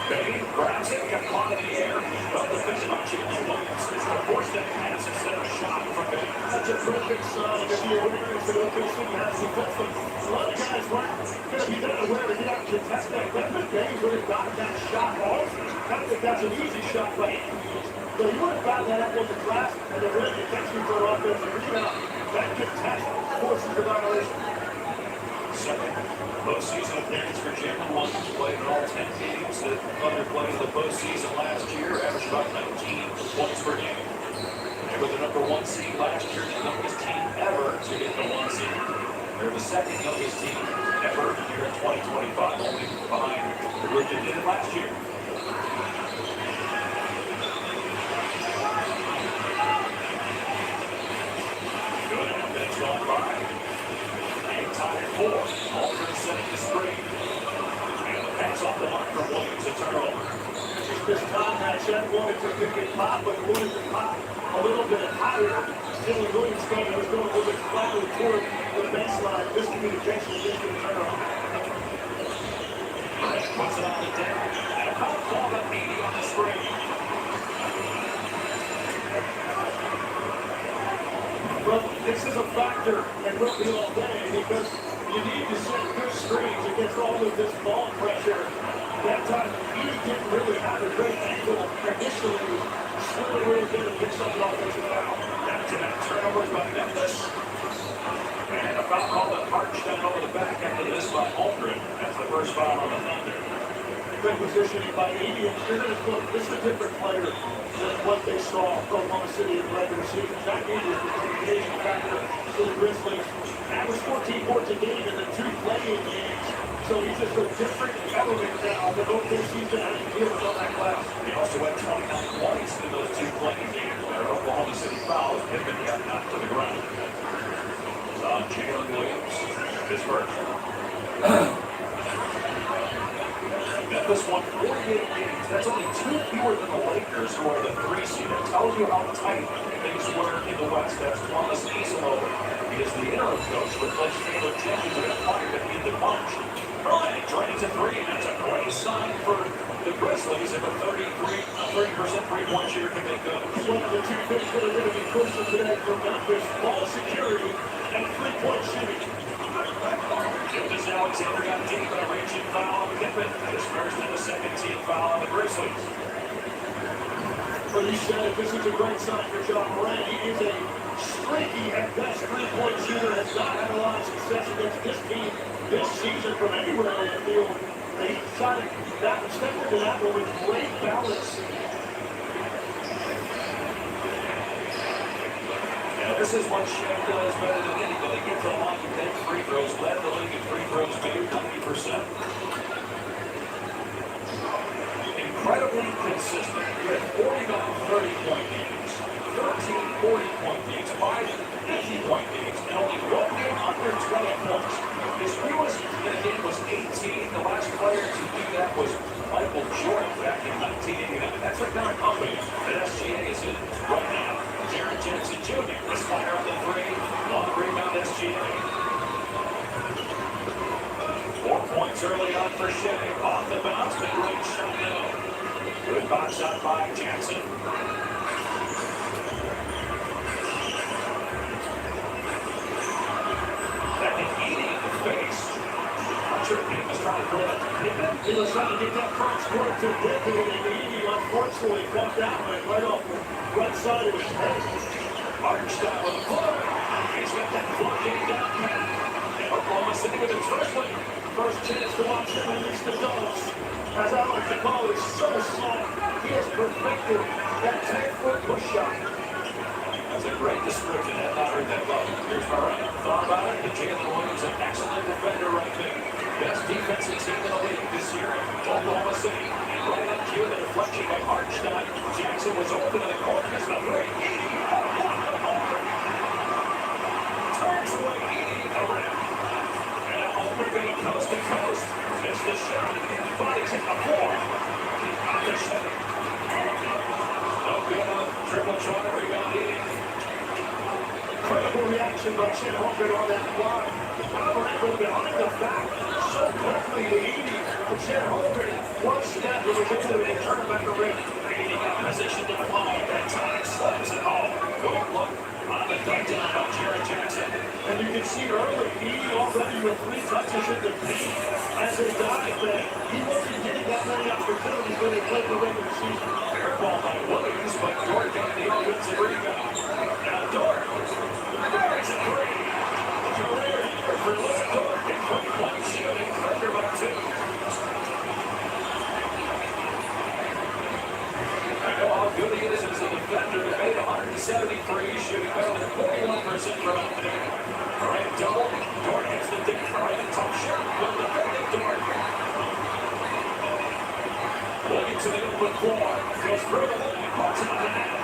Baby grabs it, got caught in the air. But the finish by Jalen Williams is the force that pass instead of a shot from Baby. Such a perfect sign if you're aware that OKC has the defense. A lot of guys weren't going to be that aware to get out and contest that. But Baby would have gotten that shot off. I don't think that's an easy shot by him. So he would have gotten that up on the glass and the rim gets you for an offensive rebound. That contest forces the violation. Second postseason appearance for Jalen Williams. Played in all 10 games that underplayed the postseason last year. Averaged about 19 points per game. They were the number 1 seed last year. The youngest team ever to get the 1 seed. They're the second youngest team ever here in 2025. Only behind the group that did it last year. Gone by. And tied at 4. Aldridge setting the screen. And the pass off the mark from Williams, a turnover. This time that Chet wanted to pick it pop, but wanted to pop a little bit higher. Dylan Williams thought he was going a little bit flatly toward the baseline. Miscommunication against the turnover. Puts it on the deck. And a foul call at 80 on the screen. Well, this is a factor and will be all day because you need to set good screens against all of this ball pressure. That time, he didn't really have a great angle initially. Slid a little bit and picks up an offensive foul. Back-to-back turnovers by Memphis. And a foul call that arched down over the back after this by Aldridge. That's the first foul on the Thunder. Good positioning by Indians. This is a different player than what they saw from Oklahoma City in the regular season. That game was the communication factor for the Grizzlies. That was 14 points a game in the 2 playing games. So he's just a different element now than OKC's been having to deal with on that glass. He also had 29 points in those 2 playing games where Oklahoma City fouls have been got knocked to the ground. Jalen Williams, his first. Memphis won 48 games. That's only 2 fewer than the Lakers, who are the 3 seed. That tells you how tight things were in the West. That's Thomas Isolo. He is the interim coach, replaced Taylor Jenkins, who got fired at the end of March. Bryant drains a 3. That's a great sign for the Grizzlies if a 30% three-point shooter can make good. One of the 2 things that are going to be crucial today for Memphis: ball security and three-point shooting. Jonas Alexander got deep in a reaching foul on Pippen. His first and the second team foul on the Grizzlies. But he said this is a great sign for John Morant. He is a streaky at best three-point shooter. Has not had a lot of success against this team this season from anywhere on the field. He shot it that step into that one with great balance. This is what Shea does better than anybody. Gets a lot of big free throws. Led the league in free throws made 90%. Incredibly consistent. He had 49 30-point games, 13 40-point games, 5 50-point games, and only 1 game under 20 points. His fewest in a game was 18. The last player to do that was Michael Jordan back in 1989. That's what kind of company that SGA is in right now. Jared Jackson Jr. Let's fire on the 3. Long rebound SGA. 4 points early on for Shea. Off the bounce, mid-range shot no. Good box out by Jackson. He was trying to get that front square to Dickey, and he unfortunately got that one right off the right side of his head. Arnstein with a foot. He's got that foot game down pat. And Oklahoma City with its first win. First chance to watch him release the dogs. As I like to call it, so soft. He has perfected that 10-foot push shot. That's a great description. Had not heard that well. Here's Murray. Thought about it. And Jalen Williams, an excellent defender right there. Best defensive team in the league this year. Oklahoma City. And right on cue, the deflection by Arnstein. Jackson was open in the corner. It's not great. Turns away. Around. And a home run coast to coast. Missed the shot. Bodies hit the floor. Under center. No good on the triple try to rebound in. Incredible reaction by Chet Holmgren on that block. Alvarado behind the back. So quickly to Edey. Chet Holmgren, one step, he was into it and turned back around. Edey got position to the line. That time slams it home. Good look on the dunk down by Jared Jackson. And you can see early, Edey already with 3 touches in the paint as a dive that he wasn't getting that many opportunities when he played the regular season. Fair ball by Williams, but Dort got the offensive rebound. Now Dort. There's a three. Career here for Luke Dort. And 3 points shooting. Thunder by 2. I know how good he is as a defender. He made 173, shooting better than 41% from out there. All right, double. Dort hits the dip. All right, top shot. Good defending Dort. Williams to the open floor. Goes through the line. Puts it on the net.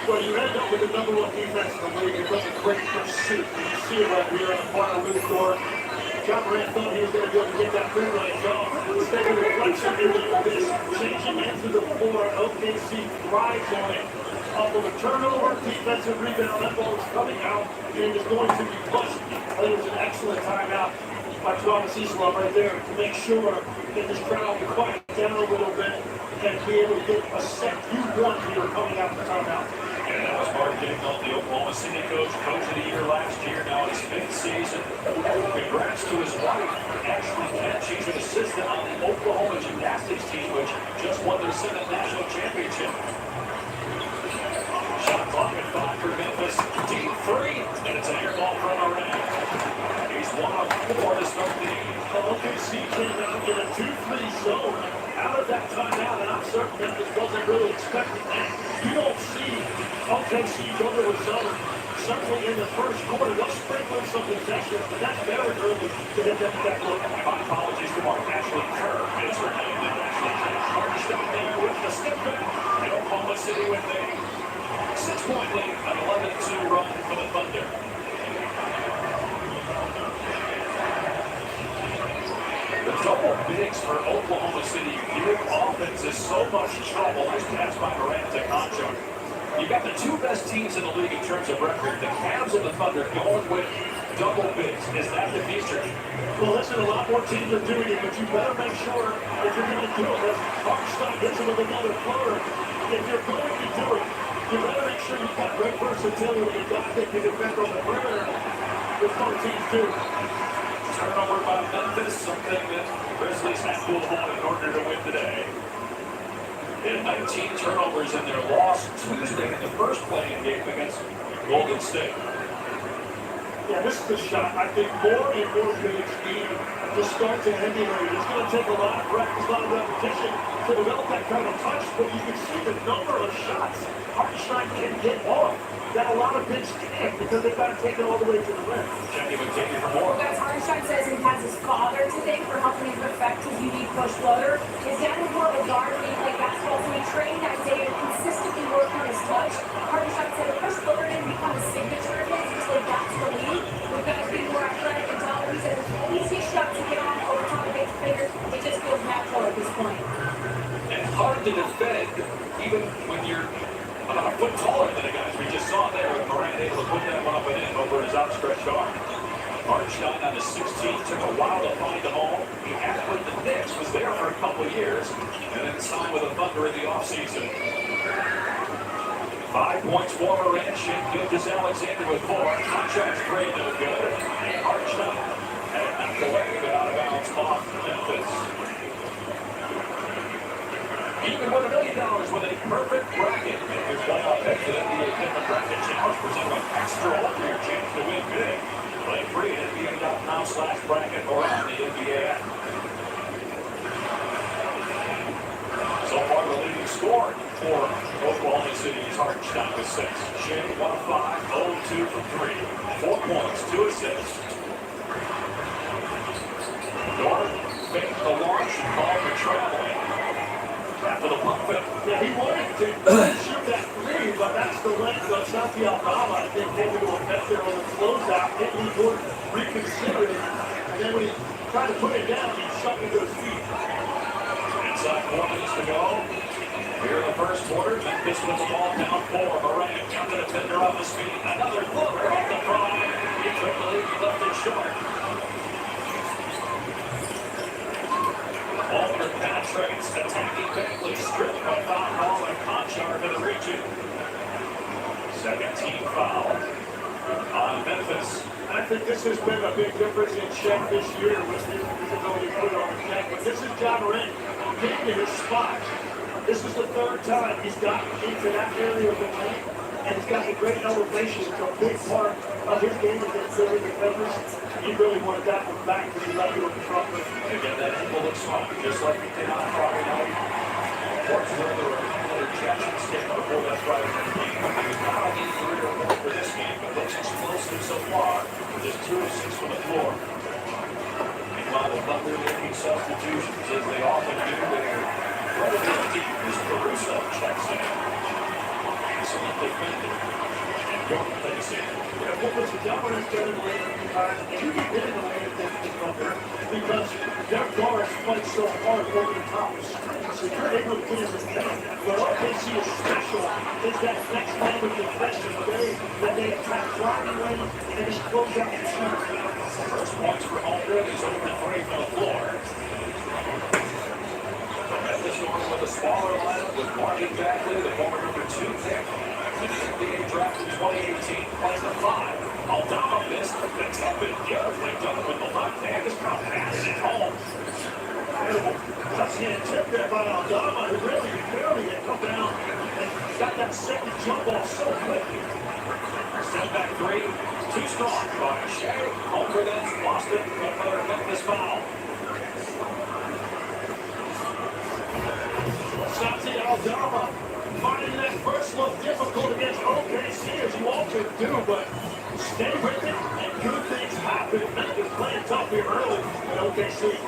Well, you end up with the number 1 defense in the league. It was a great pursuit. You see it right here on the far loose court. John Morant thought he was going to be able to get that mid-range off. Instead of reflection into this, changing into the floor. OKC thrives on it. Off of a turnover, defensive rebound, that ball is coming out and is going to be pushed. I think it was an excellent timeout by Thomas Eastlaw right there to make sure that this crowd can quiet down a little bit and be able to get a set you want here coming out the timeout. And that was Mark Dickel, the Oklahoma City coach of the year last year, now his 5th season. Congrats to his wife, Ashley Kent. She's an assistant on the Oklahoma gymnastics team, which just won their 7th national championship. Shot clock at 5 for Memphis. Deep 3, and it's an air ball from Morant. He's 1 of 4 to start the game. OKC came out in a 2-3 zone out of that timeout, and I'm certain Memphis wasn't really expecting that. You don't see OKC go to a zone, certainly in the first quarter. They'll sprinkle in some possession, but that's very early to hit that look. My apologies to Mark Ashley Kerr. It's her name, and Ashley Kerr. Stop there with the step back. And Oklahoma City with a 6-point lead, an 11-2 run for the Thunder. The double bigs for Oklahoma City give offenses so much trouble. Nice pass by Morant to Concho. You got the 2 best teams in the league in terms of record. The Cavs and the Thunder going with double bigs. Is that the future? Well, listen, a lot more teams are doing it, but you better make sure if you're going to do it, as Hartstein hits it with another floater, if you're going to do it, you better make sure you've got great versatility. You've got to defend on the perimeter. With 4 teams do. Turnover by Memphis. something that Grizzlies have to avoid in order to win today. They had 19 turnovers in their loss Tuesday in the first playing game against Golden State. Yeah, this is the shot I think more and more bigs need to start to emulate. It's going to take a lot of practice, a lot of repetition to develop that kind of touch, but you can see the number of shots Hartenstein can get off that a lot of bigs can't because they've got to take it all the way to the rim. Jackie McKinney for more. Guys, Hartenstein says he has his father to thank for helping him perfect his unique push floater. His dad was more of a guard when he played basketball, so he trained that day to consistently work on his touch. Hartenstein said the push floater didn't become a signature of his, just like that's the lead. With guys being more athletic and taller, he said it's an easy shot to get on over top of his fingers. It just feels natural at this point. And hard to defend, even when you're about a foot taller than the guys we just saw there, with Morant able to put that one up and in over his outstretched arm. Hartenstein on his 16th took a while to find a home. He had it with the Knicks, was there for a couple of years, and then signed with the Thunder in the offseason. 5 points for Morant, Shea Gilgeous-Alexander with 4. Contract's great, no good. And Hartenstein had it knocked away, but out of bounds off Memphis. Even with $1 million with a perfect bracket. Here's playoff head to the NBA Different Bracket Challenge, presented by Extraordinary chance to win big. Play free at NBA.com/bracket or on the NBA app. So far, the leading scorer for Oklahoma City is Hartenstein with 6. Shea 1 of 5, 0-2 from 3. 4 points, 2 assists. North faked the launch and called for traveling. After the pump fake. Yeah, he wanted to shoot that three, but that's the length of Santi Aldama. I think came into effect there on the closeout. Then he would reconsider it. And then when he tried to put it down, he shot into his feet. Inside 4 minutes to go. Here in the first quarter, Memphis with the ball down 4. Morant got the defender off his feet. Another floater off the front. He took the lead, he left it short. Walter penetrates, attacking Bagley, stripped by foul call and Conchar to the region. Second team foul on Memphis. I think this has been a big difference in Shea this year with his ability to put it on the deck. But this is John Morant getting to his spot. This is the third time he's gotten into that area of the lane, and he's got a great elevation. It's a big part of his game against the defenders. He really wanted that one back when he left it on the front. Again, that ankle looks fine, just like he did on Friday night. Fortunately, there were another Jackson stick before that Friday night game. He was not only 3 or 4 for this game, but looks explosive so far, with just 2 of 6 from the floor. Meanwhile, the Thunder making substitutions, as they often do. They're relatively deep as Caruso checks in. Excellent defender. And Jordan takes in. Yeah, what was the dominant better in the lane to be in the lane against the Thunder because their guards fight so hard over the top of the screen. So you're able to get in this lane. What OKC is special is that next line of defensive play that they attack driving lane and just close out the shoot. First points for home field is over 3 from the floor. Memphis going with a smaller lineup with Marvin Bagley, the former number 2 pick. In the NBA draft in 2018, plays the 5. Aldama missed the tip and beautifully done with the left hand. Is now passing home. That's hand tip there by Aldama, who really barely had come down and got that second jump off so quickly. Step back 3, too strong by Shea. Over then, Boston, another Memphis foul. Santi Aldama finding that first look difficult against OKC, as you often do, but stay with it and good things happen. Memphis playing tough here early at OKC.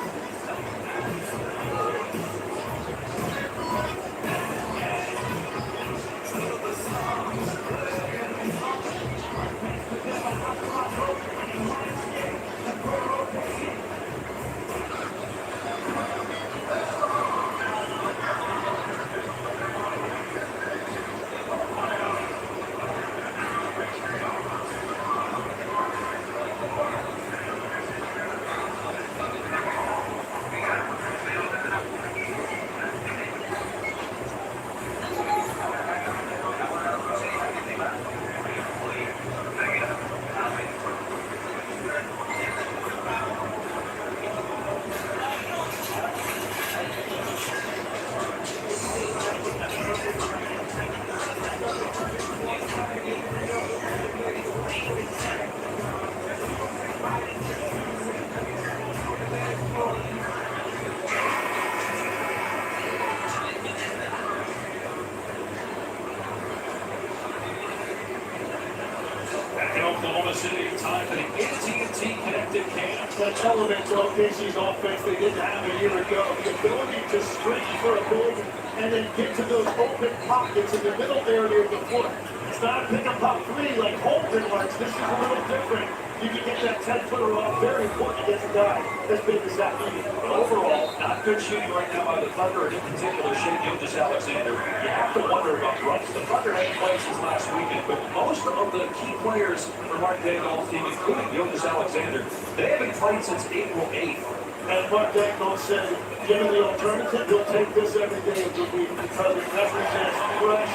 Oklahoma City. Time for the AT&T Connected Camp. That element to OKC's offense they didn't have a year ago. The ability to screen for a big and then get to those open pockets in the middle area of the floor. It's not a pick and pop three like Holmgren likes. This is a little different. You can get that 10-footer off. Very important against a guy as big as that. But overall, not good shooting right now by the Thunder, and in particular, Shea Gilgeous-Alexander. You have to wonder about Russ. The Thunder hadn't played since last weekend, but most of the key players for Mark Daigneault's team, including Gilgeous-Alexander, they haven't played since April 8th. And Mark Daigneault said, given the alternative, he'll take this every day of the week because it represents fresh,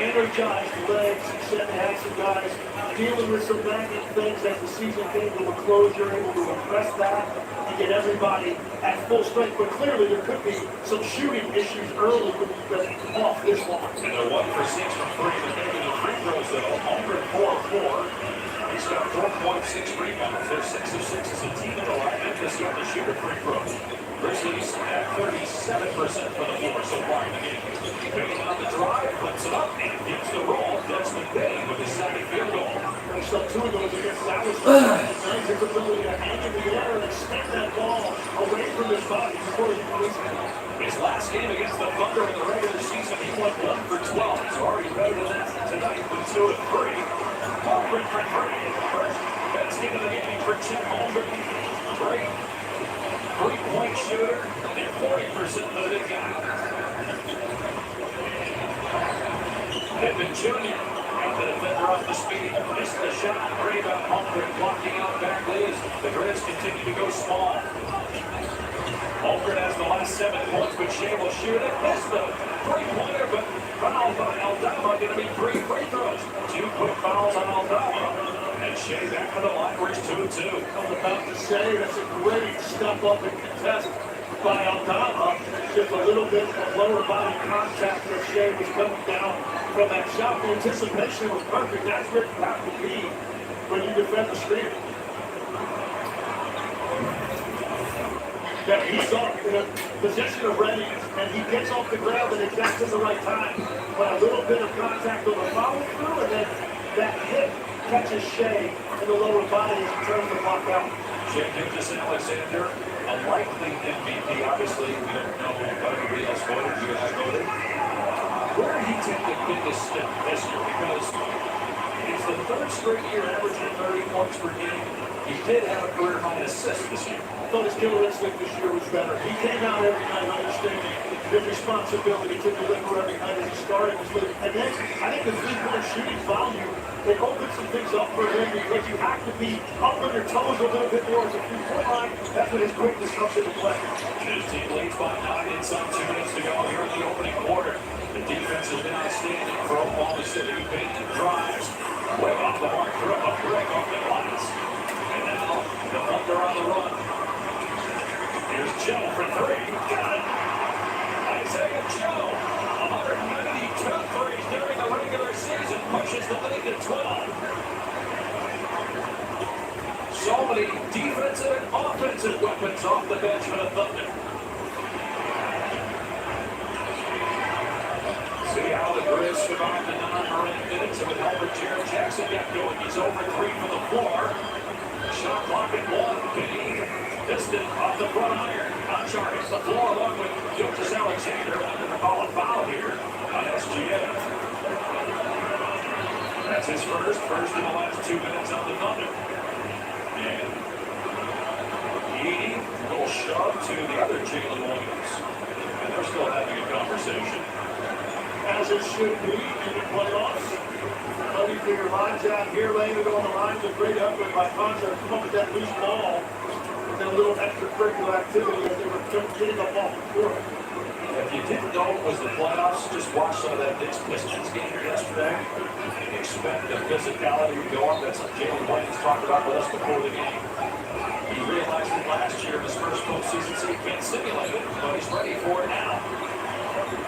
energized legs. He said they had some guys dealing with some nagging things as the season came to a close. You're able to address that and get everybody at full strength. But clearly there could be some shooting issues early when you've been off this long. And they're 1 for 6 from 3, but making the free throws though. Holmgren 4-4. He's got 4.6 rebounds. They're 6 of 6 as a team in the line. Memphis got the shooter free throws. Grizzlies at 37% for the floor so far in the game. Picking on the drive, puts it up, and gets the roll. Desmond Bain with his second field goal. And so two of those against Dallas. Nice his ability to hang in the air and extend that ball away from his body before he releases it. His last game against the Thunder in the regular season, he went 1 for 12. He's already better than that tonight with 2 of 3. Holmgren for 3. Best game of the game for Chet Holmgren. Great three-point shooter, and 40% of the guy. Pippen Jr. got the defender off the speed. Missed the shot. Rebound. Holmgren blocking out Bagley. The Grizz continue to go small. Holmgren has the last 7 points, but Shea will shoot it. Missed the three-pointer, but fouled by Aldama. Going to be 3 free throws. 2 quick fouls on Aldama. And Shea back for the line where he's 2-2. I was about to say that's a great step up and contest by Aldama. Just a little bit of lower body contact as Shea was coming down from that shot. The anticipation was perfect. That's where you have to be when you defend the screen. Yeah, he's up in a position of readiness, and he gets off the ground at exactly the right time. But a little bit of contact on the follow through, and then that hit catches Shea in the lower body as he turns the block out. Shea Gilgeous-Alexander, a likely MVP. Obviously, we don't know what everybody else voted. You and I voted. Where did he take the biggest step this year? Because it's the 3rd straight year averaging 30 points per game. He did have a career high assist this year. I thought his killer instinct this year was better. He came out every night understanding his responsibility to deliver every night as he started his league. And then I think the three-point shooting volume, they opened some things up for him because you have to be up on your toes a little bit more as a three-point line. That's when his quickness comes into play. His team leads by 9 inside 2 minutes to go here in the opening quarter. The defense has been outstanding for Oklahoma City. Bain drives, way off the mark, throw up, break off the glass. And now the Thunder on the run. Here's Joe for 3. Got it. Isaiah Joe, 192 threes during the regular season, pushes the lead to 12. So many defensive and offensive weapons off the bench for the Thunder. See how the Grizz survived the 9 minutes, and with Albert Jared Jackson got going. He's over 3 for the floor. Shot clock at 1. Bain, distant off the front iron. Conchar hits the floor along with Gilgeous-Alexander. Under the call and foul here on SGA. That's his first in the last 2 minutes on the Thunder. And Edey, a little shove to the other Jalen Williams. And they're still having a conversation. As it should be in the playoffs. Money for your lines out here, laying it on the lines. A great effort by Conchar to come up with that loose ball. And a little extracurricular activity as they were getting up off the court. If you didn't know it was the playoffs, just watch some of that Knicks-Pistons game here yesterday. Expect the physicality to go up. That's what Jalen Williams talked about with us before the game. He realized it last year in his first postseason, so he can't simulate it, but he's ready for it now.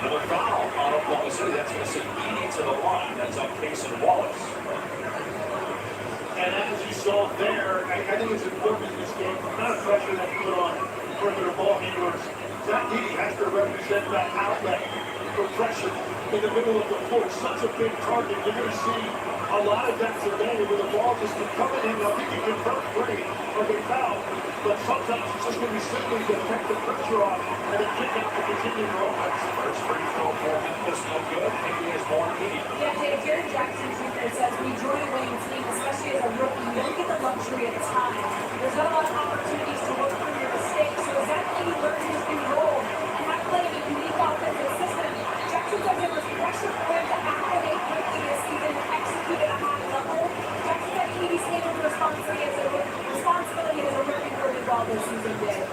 Another foul on Oklahoma City. That's going to send Edey to the line. That's on Cason Wallace. And as you saw there, I think it's important in this game, the amount of pressure that's put on perimeter ball handlers. Zach Edey has to represent that outlet for pressure in the middle of the floor. Such a big target. You're going to see a lot of that today where the ball just keep coming in. Now, he can convert three or get fouled, but sometimes it's just going to be simply to take the pressure off and then kick out to continue to offense. First free throw for Memphis, no good. Maybe there's more need. Yeah, Dave, Jerry Jackson Jr. says when you join a winning team, especially as a rookie, you don't get the luxury of time. There's not a lot of opportunities to work through your mistakes. So as that he learns his new role and not playing a unique offensive system, Jackson says there was pressure for him to activate quickly this season to execute at a high level. Jackson said he's handled responsibility as a rookie really well this season, Dave.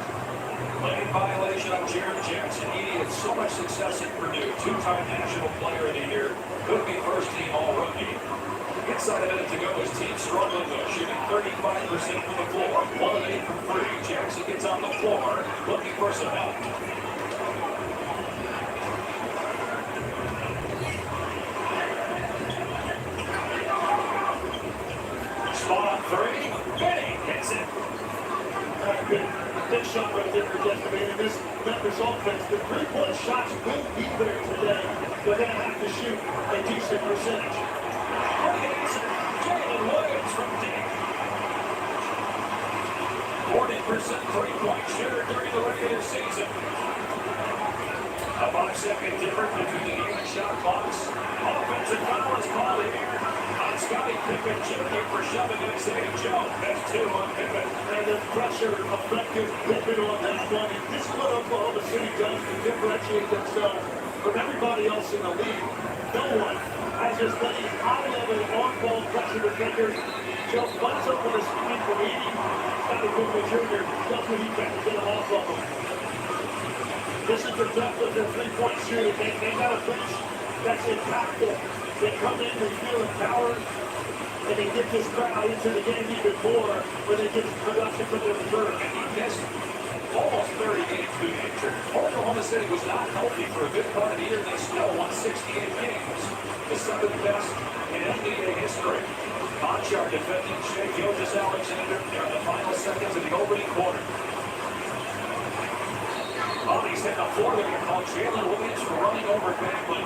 Lane violation on Jared Jackson. He had so much success at Purdue. Two-time National Player of the Year. Could be first-team All-Rookie. Inside a minute to go. His team struggling though, shooting 35% from the floor. 1 of 8 from 3. Jackson gets on the floor, looking for some help. Spot on 3. Benny hits it. Big shot right there for Jeff. I mean, in this Memphis offense, the three-point shots will be there today. They're going to have to shoot a decent percentage. Jalen Williams from deep. 40% three-point shooter during the regular season. A 5-second difference between the game and shot clocks. Offensive foul is called here on Scottie Pippen Jr. for shoving Isaiah Jones. That's 2 on Pippen. And the pressure effective Pippen on that one. And this is what Oklahoma City does to differentiate themselves from everybody else in the league. No one has as many high-level on-ball pressure defenders. Jones runs up with a screen from 80. Scottie Pippen Jr. does what he can to get him off of him. This is the depth of their three-point shooting. They got a bench that's impactful. They come in, they feel empowered, and they get this crowd into the game even more when they get production from their reserve. And he missed almost 30 games due to injury. Oklahoma City was not healthy for a good part of the year. They still won 68 games. The 7th best in NBA history. Conchar defending Shea Gilgeous-Alexander in the final seconds of the opening quarter. Oh, he's hit the floor. They're going to call Jalen Williams for running over Bagley.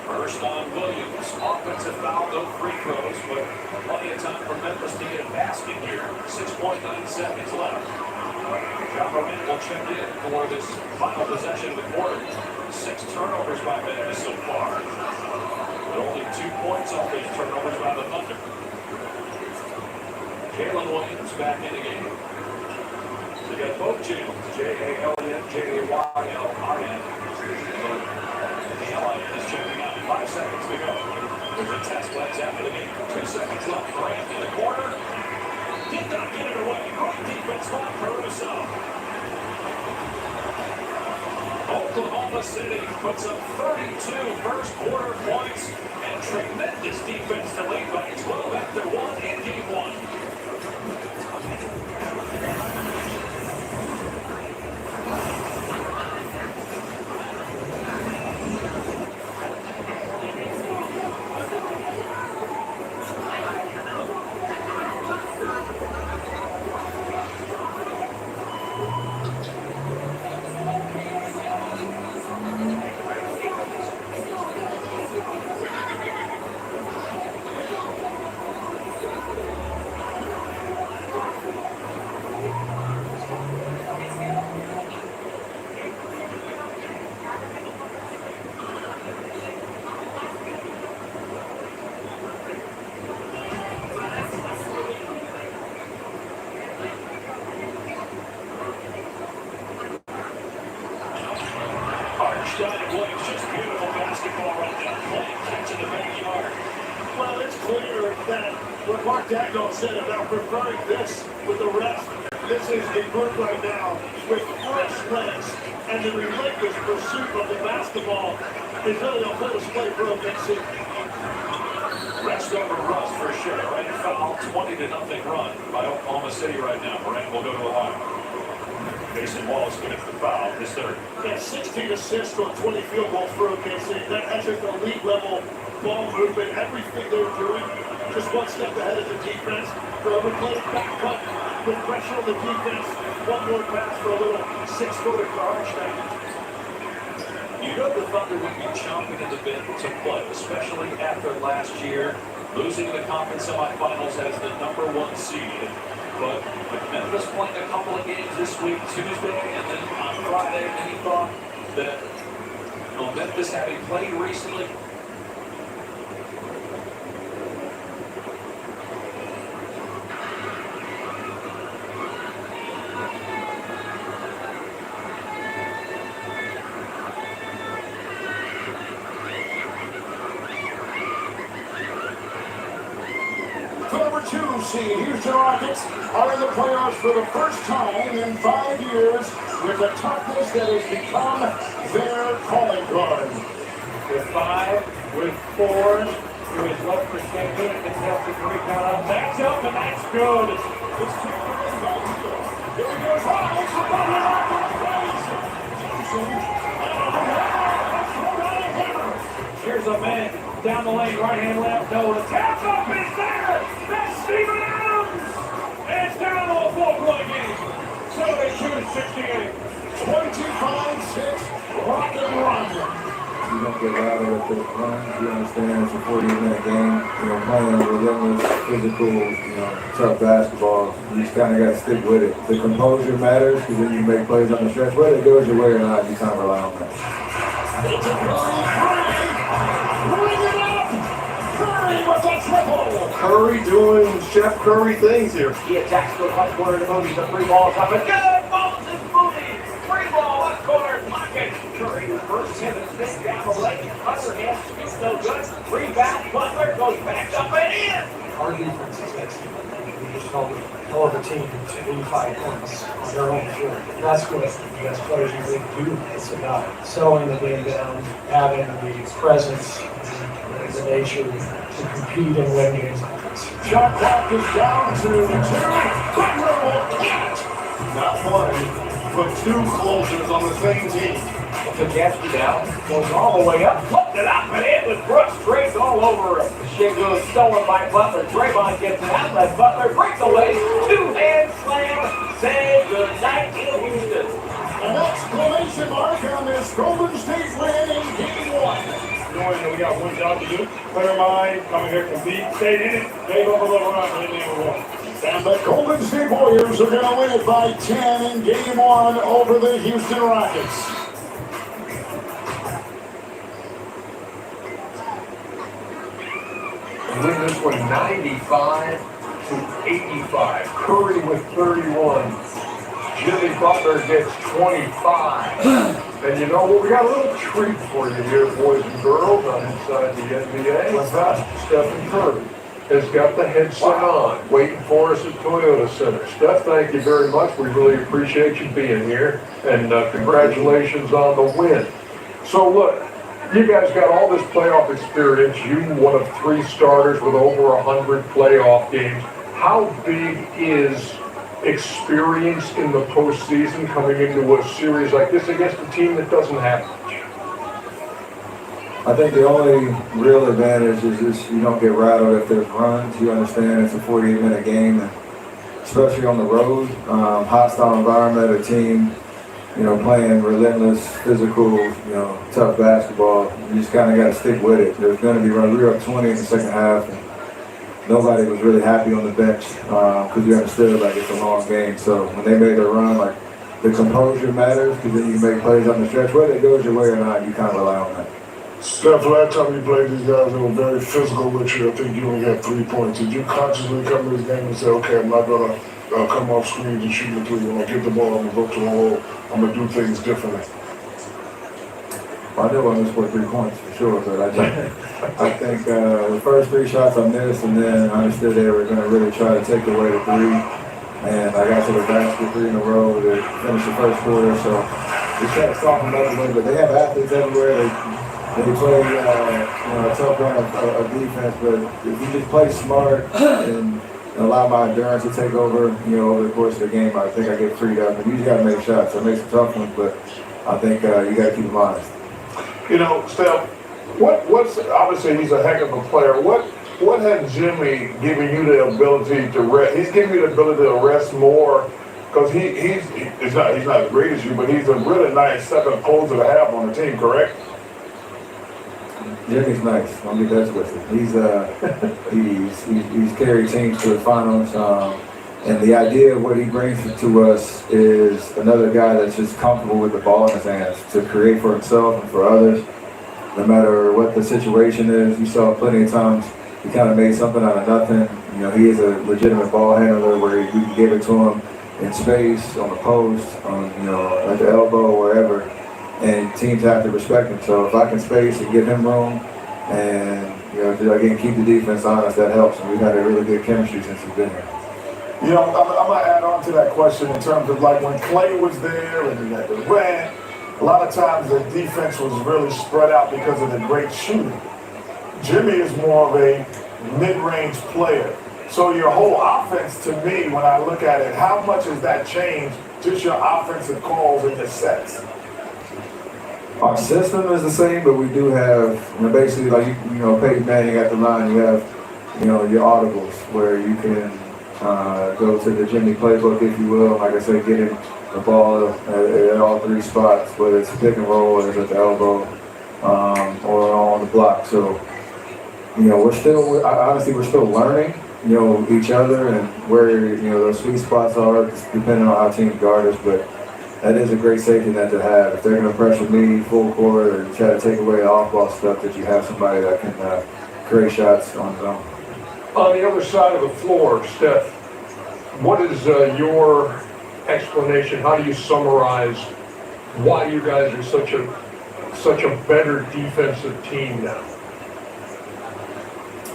First on Williams. Offensive foul, no free throws, but plenty of time for Memphis to get a basket here. 6.9 seconds left. John will check in for this final possession of the quarter. 6 turnovers by Memphis so far. But only 2 points off these turnovers by the Thunder. Jalen Williams back in the game. We got both Jalen's, J-A-L-N, J-A-Y-L-I-N. The L-I-N is checking out. 5 seconds to go. There's a test lens after the game. 2 seconds left. Grant in the corner. Did not get it away. Great defense by Caruso. Oklahoma City puts up 32 first quarter points and tremendous defense to lead by 12 after 1 in game 1. Williams, just beautiful basketball right now. Playing catch in the backyard. Well, it's clear that what Mark Dagnall said about preferring this with the rest, this is a group right now with fresh legs and the relentless pursuit of the basketball is really a full display for OKC. Rest over rust for sure. Right foul, 20-0 run by Oklahoma City right now. Morant will go to the line. Mason Wallace commits the foul, his third. Yeah, 16 assists on 20 field goals for OKC. That's just elite level ball movement. Everything they're doing, just one step ahead of the defense. The overplayed back cut with pressure on the defense. One more pass for a little 6-footer garbage time. You know the Thunder would be chomping at the bit to play, especially after last year, losing the conference semifinals as the #1 seed. But with Memphis playing a couple of games this week, Tuesday, and then on Friday, any thought that Memphis having played recently? The number 2 seed Houston Rockets are in the playoffs for the first time in 5 years with a toughness that has become their calling card. With 5, with 4, to his left for Shannon, and contested rebound. That's up, and that's good. It's 2 rebounds. Here he goes. It's a bubble off the place. Here's a man down the lane, right hand left, no, the tap up is there. That's Steven Adams. It's down to a 4-point game. 72-68. 25-6, rock and run. You don't get rattled at the runs. You understand it's a 40-minute game. Playing relentless, physical, tough basketball. You just kind of got to stick with it. The composure matters because then you make plays on the stretch. Whether it goes your way or not, you kind of rely on that. It's a Bring it up! Curry with a triple! Curry doing Chef Curry things here. He attacks the left corner to Moody. The 3 balls up and good. Moses Moody. 3 ball left corner pocket. Curry reverses him and spins down the lane. Other hand, it's no good. Rebound. Butler goes back up and in. Our defense is excellent. We just held the team to 85 points on their own floor. That's what the best players usually do. It's about slowing the game down, having the presence, and the nature to compete and win games. Shot clock is down to 2. Butler will hit! Not 1, but 2 closers on the same team. Took Gatsby down, goes all the way up, flipped it up, and it was Brooks Drake all over him. The shit goes stolen by Butler. Draymond gets it out, let Butler break away. 2-hand slam, say good night in Houston. An exclamation mark on this Golden State win in Game 1. Knowing that we got one job to do, clear mind, coming here, compete, stay in it, gave up a little run, and they were won. And the Golden State Warriors are going to win it by 10 in Game 1 over the Houston Rockets. Win this one 95 to 85. Curry with 31. Jimmy Butler gets 25. And you know what? We got a little treat for you here, boys and girls, on Inside the NBA. What's that? Stephen Curry has got the headset on, waiting for us at Toyota Center. Steph, thank you very much. We really appreciate you being here. And congratulations on the win. So look, you guys got all this playoff experience. You one of 3 starters with over 100 playoff games. How big is experience in the postseason coming into a series like this against a team that doesn't have much? I think the only real advantage is just you don't get rattled if there's runs. You understand it's a 48-minute game, and especially on the road, hostile environment, a team, playing relentless, physical, tough basketball. You just kind of got to stick with it. There's going to be runs. We were up 20 in the second half, and nobody was really happy on the bench because you understood it's a long game. So when they made their run, the composure matters because then you make plays on the stretch. Whether it goes your way or not, you kind of rely on that. Steph, last time you played these guys, they were very physical with you. I think you only had 3 points. Did you consciously come to this game and say, okay, I'm not going to come off screens and shoot the 3. When I get the ball, I'm going to go to the hole. I'm going to do things differently. Well, I knew I missed 3 points for sure, but I think the first 3 shots I missed, and then I understood they were going to really try to take away the 3. And I got to the basket 3 in a row to finish the first quarter, so we tried to soften up a little bit. They have athletes everywhere. They play a tough brand of defense, but if you just play smart and allow my endurance to take over, over the course of the game, I think I get freed up. And you just got to make shots. I make some tough ones, but I think you got to keep them honest. Steph, what's obviously he's a heck of a player. What had Jimmy given you the ability to rest? He's giving you the ability to rest more Because he's not as great as you, but he's a really nice second closer to have on the team, correct? Jimmy's nice. Don't get that twisted. He's carried teams to the finals. And the idea of what he brings to us is another guy that's just comfortable with the ball in his hands to create for himself and for others, no matter what the situation is. You saw plenty of times he kind of made something out of nothing. You know, he is a legitimate ball handler where we can give it to him in space, on the post, at the elbow, wherever. And teams have to respect him. So if I can space and give him room and, again, keep the defense honest, that helps. And we've had a really good chemistry since he's been here. I'm going to add on to that question in terms of like when Clay was there and you had Durant, a lot of times the defense was really spread out because of the great shooting. Jimmy is more of a mid-range player. So your whole offense, to me, when I look at it, how much has that changed just your offensive calls and your sets? Our system is the same, but we do have, basically like, Peyton Manning at the line, you have, your audibles where you can go to the Jimmy playbook, if you will. Like I said, getting the ball at all three spots, whether it's pick and roll, whether it's at the elbow, or on the block. So, we're still learning, each other and where, those sweet spots are, depending on how teams guard us. But that is a great safety net to have. If they're going to pressure me full court or try to take away the off-ball stuff, that you have somebody that can create shots on his own. On the other side of the floor, Steph, what is your explanation? How do you summarize why you guys are such a better defensive team now?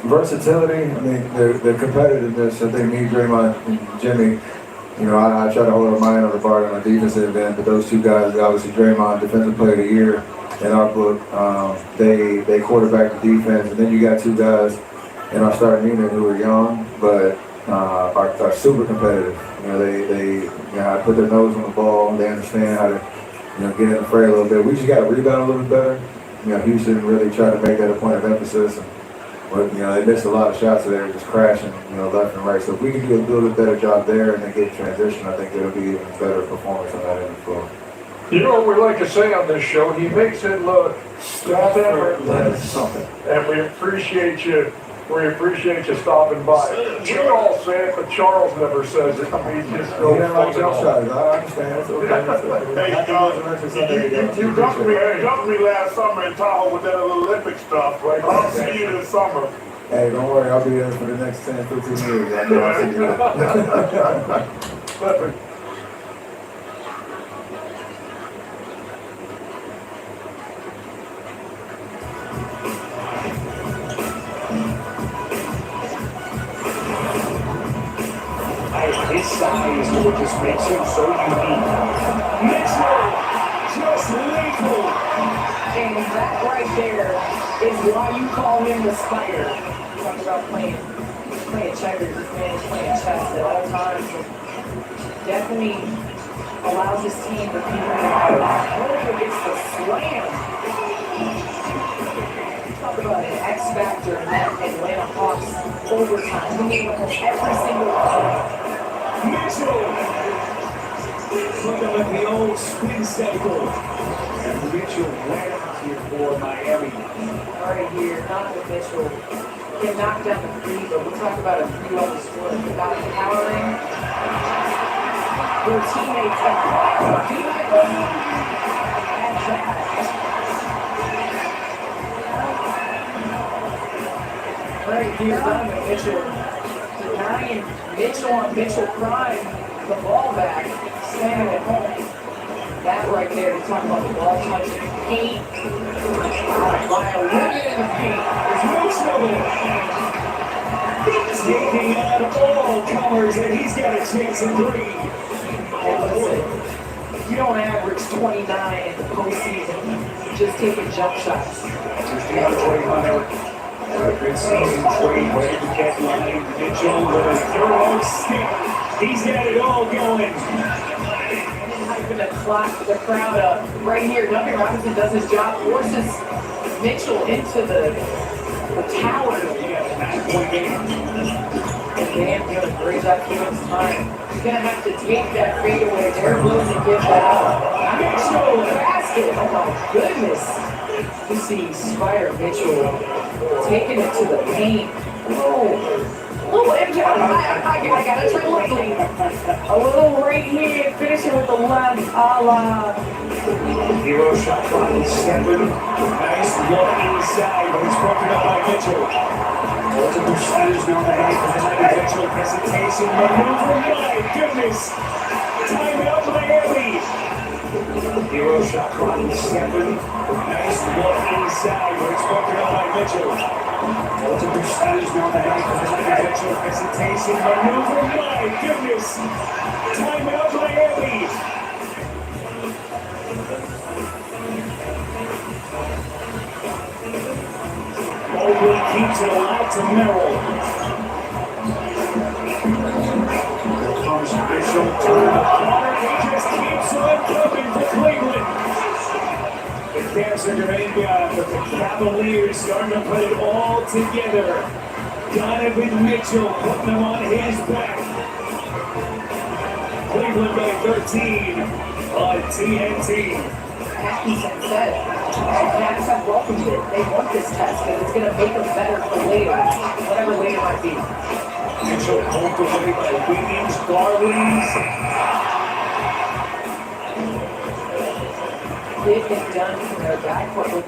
Versatility. I mean, the competitiveness. I think me, Draymond, and Jimmy. I try to hold my mind on the bar on the defensive end, but those two guys, obviously Draymond, Defensive Player of the Year in our book, they quarterback the defense, and then you got two guys in our starting unit who are young, but are super competitive. They put their nose on the ball. They understand how to, get in the fray a little bit. We just got to rebound a little bit better. Houston really tried to make that a point of emphasis. But, they missed a lot of shots today, just crashing, left and right. So if we can do a little bit better job there and then get transition, I think it'll be even better performance on that end of the floor. You know what we like to say on this show? He makes it look effortless. And we appreciate you. We appreciate you stopping by. We all say it, but Charles never says it. I mean, just go fucking shots. I understand. It's okay. Hey, you dumped me last summer in Tahoe with that little Olympic stuff, right? I'll see you this summer. Hey, don't worry. I'll be there for the next 10, 15 years. I know I'll see you there. Perfect. His size is what just makes him so unique. Mitchell, just lethal. And that right there is why you call him the spider. Talk about playing checkers, this man is playing chess at all times. Definitely allows his team to be where gets the slam. Talk about an X factor in that Atlanta Hawks overtime. He made almost every single play. Mitchell, looking like the old spin cycle. And Mitchell went out here for Miami. Right here, not the Mitchell. Can knock down the three, but we'll talk about a three-level score without empowering their teammates. Right here, Donovan Mitchell. Denying Mitchell on Mitchell Prime, the ball back, slamming it home. That right there, to talk about the ball touching paint. By a limit in the paint. There's taking on all colors, and he's got a chance at three. And listen, you don't average 29 in the postseason just taking jump shots. Here's DeAndre Hunter. Good season trade, way to get line. Mitchell with a thorough stick. He's got it all going. Hyping the crowd up. Right here, Duncan Robinson does his job, forces Mitchell into the tower. Yeah, 9-point game. And Dan's going to bring that to his time. He's going to have to take that fadeaway. They're willing to give that up. Mitchell, basket. Oh my goodness. You see Spider Mitchell taking it to the paint. Little impact. I got a triple clean. A little right here, finishing with the left, a la. Hero shot clock is 7. Nice look inside, but it's broken up by Mitchell. Multiple shooters now behind Mitchell. Hesitation, maneuver. My goodness. Timeout Miami. Hero shot clock is 7. Nice look inside, but it's broken up by Mitchell. Multiple shooters now behind Mitchell. Hesitation, maneuver. My goodness. Timeout Miami. Mobley keeps it alive to Merrill. Here comes Mitchell to the corner. He just keeps on coming for Cleveland. The Cavs are doing but the Cavaliers starting to put it all together. Donovan Mitchell putting them on his back. Cleveland by 13 on TNT. Patton said, the Cavs have welcomed it. They want this test because it's going to make them better for later, whatever later might be. Mitchell pulled away by Williams, Garland. They've been done from their backcourt with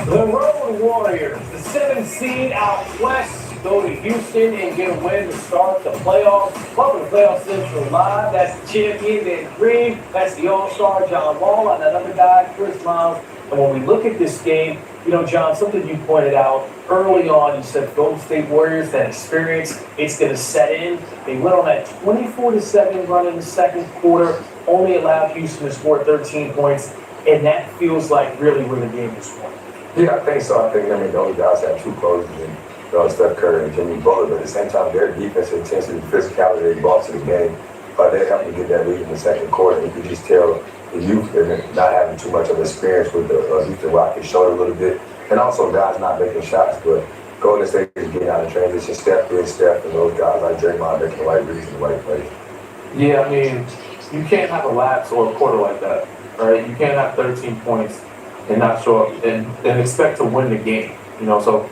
The Road Warriors, the 7th seed out west, go to Houston and get a win to start the playoffs. Welcome to Playoff Central Live. That's the champion, Dan Green. That's the All-Star, John Wall, and another guy, Chris Miles. And when we look at this game, you know, John, something you pointed out early on, you said Golden State Warriors, that experience, it's going to set in. They went on that 24-7 run in the second quarter, only allowed Houston to score 13 points, and that feels like really where the game is won. Yeah, I think so. I think, the only guys have two closers in Steph Curry and Jimmy Butler, but at the same time, their defensive intensity, physicality they brought to the game, they helped me get that lead in the second quarter. You could just tell the youth not having too much of experience with the Houston Rockets showed a little bit, and also guys not making shots, but Golden State is getting out of transition. Steph, and those guys like Draymond making the right reads in the right place. Yeah, I mean, you can't have a lapse or a quarter like that, right? You can't have 13 points and not show up and expect to win the game, you know. So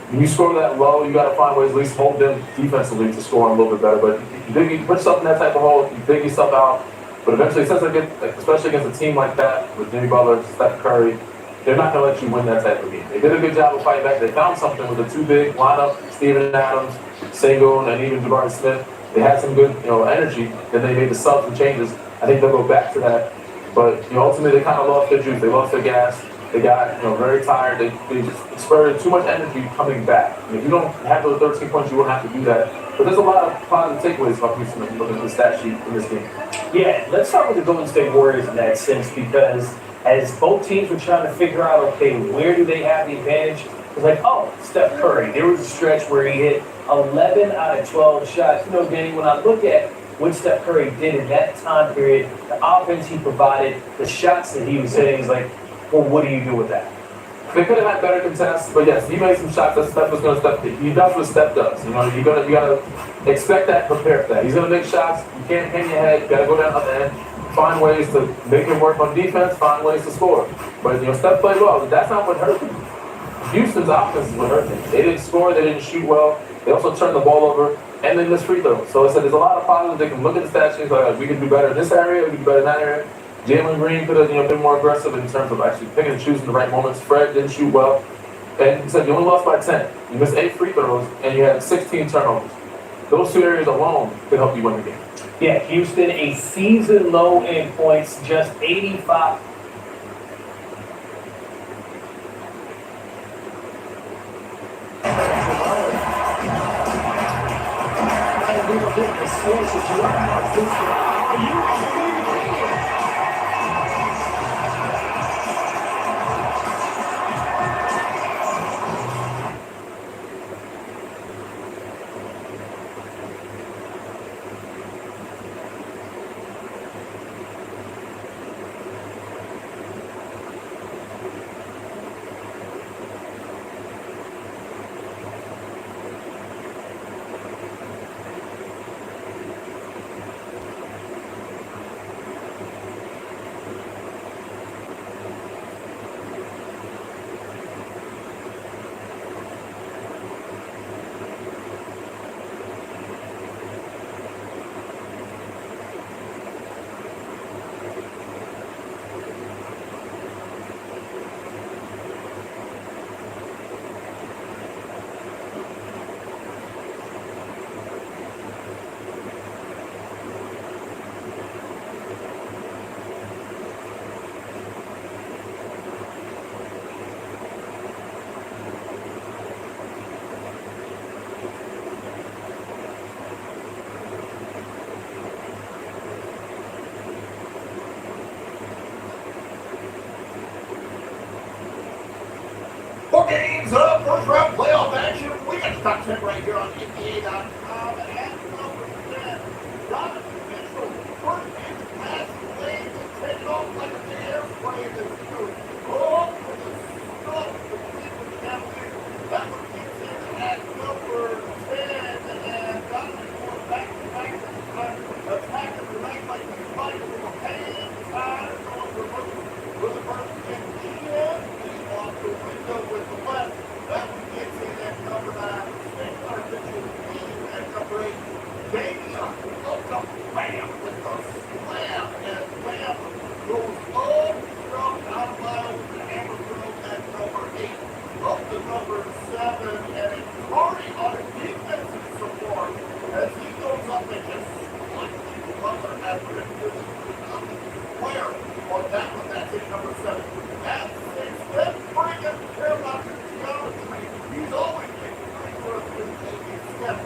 when you score that low, you got to find ways at least hold them defensively to score a little bit better. But you put yourself in that type of hole, you dig yourself out. But eventually, since they get, especially against a team like that with Jimmy Butler, Steph Curry, they're not going to let you win that type of game. They did a good job of fighting back. They found something with the two big lineup, Steven Adams, Sengun, and even Jabari Smith. They had some good, energy. Then they made the subs and changes. I think they'll go back to that. But ultimately, they kind of lost their juice. They lost their gas. They got very tired. They just experienced too much energy coming back. If you don't have those 13 points, you won't have to do that. But there's a lot of positive takeaways about Houston if you look at the stat sheet in this game. Yeah, let's start with the Golden State Warriors in that sense, because as both teams were trying to figure out, okay, where do they have the advantage? It was like, oh, Steph Curry. There was a stretch where he hit 11 out of 12 shots. Danny, when I look at what Steph Curry did in that time period, the offense he provided, the shots that he was hitting, is like, well, what do you do with that? They could have had better contests, but yes, he made some shots that Steph was going to step. He does what Steph does. You gotta expect that, prepare for that. He's going to make shots. You can't hang your head. You got to go down the end, find ways to make him work on defense, find ways to score. But Steph played well. That's not what hurt him. Houston's offense is what hurt them. They didn't score. They didn't shoot well. They also turned the ball over, and they missed free throws. So I said there's a lot of positives. They can look at the stat sheets like, we can do better in this area. We can do better in that area. Jalen Green could have been more aggressive in terms of actually picking and choosing the right moments. Fred didn't shoot well. And he said you only lost by 10. You missed 8 free throws, and you had 16 turnovers. Those two areas alone could help you win the game. Yeah, Houston, a season low in points, just 85. content right here on NBA.com and number 10. Donovan Mitchell, first in pass lane, taking off like an airplane this dude. Oh, for the stuff the Cleveland Cavaliers. That one gets in at number 10. And Donovan going back-to-back this time. Attacking the night like he's fighting with a hand tied on the roof. With the first and Jim off the window with the left. That one gets in at number 9. Our Mitchell at number 8. Damian looked up, bam, with the slam, and bam, goes all from out miles to hammer through at number 8. Up to number 7, and it's Curry on a defensive support as he goes up and just slightly Butler after it. Where on that one, that's it, number 7. At 6, let's bring him Paramount to geometry. He's always been great for us with a step.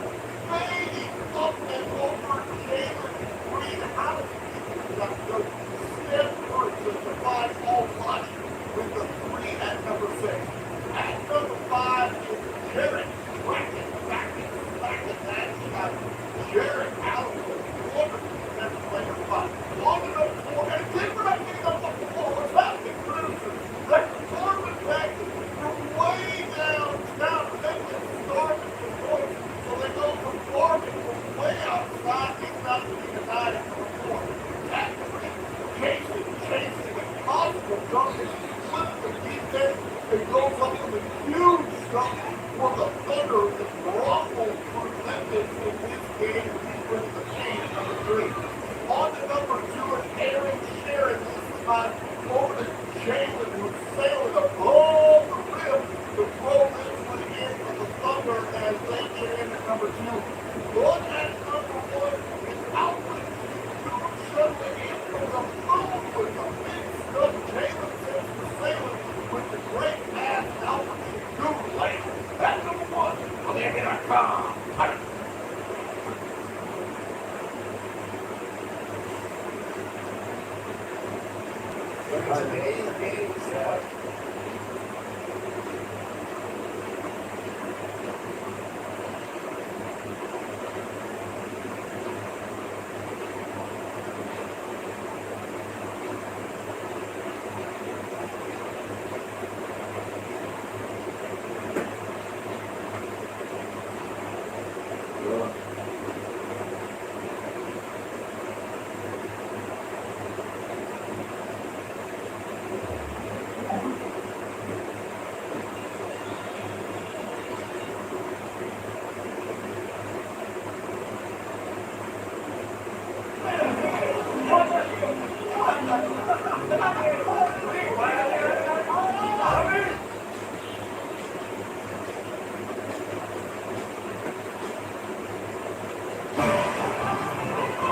Fading up and over Jalen Green. How does he got to go step first to survive all body with the 3 at number 6. At number 5 is Jared. Racking that shot. Jared out of the corner. That's player 5. Long enough for, and again, we're not getting up on the floor. What's happening, producers? That Corbin back from way downtown. They get started with points. So they go from Corbin from way outside. He's not to be denied at number 4. At 3, chasing with possible dunking. Flips the defense. It goes up with a huge dunk for the Thunder and Broncos tremendous in this game. He brings the chain at number 3. On to number 2 is Aaron Sharon. This time over to Jalen, who's sailing above the rim to throw this one in for the Thunder as they get in at number 2. Look at number 1 is Alfred. Shuttling in from the moon with the big stuff. Jalen says for sailing with the great pass. Alfred good lane. That's number 1 on the NBA.com.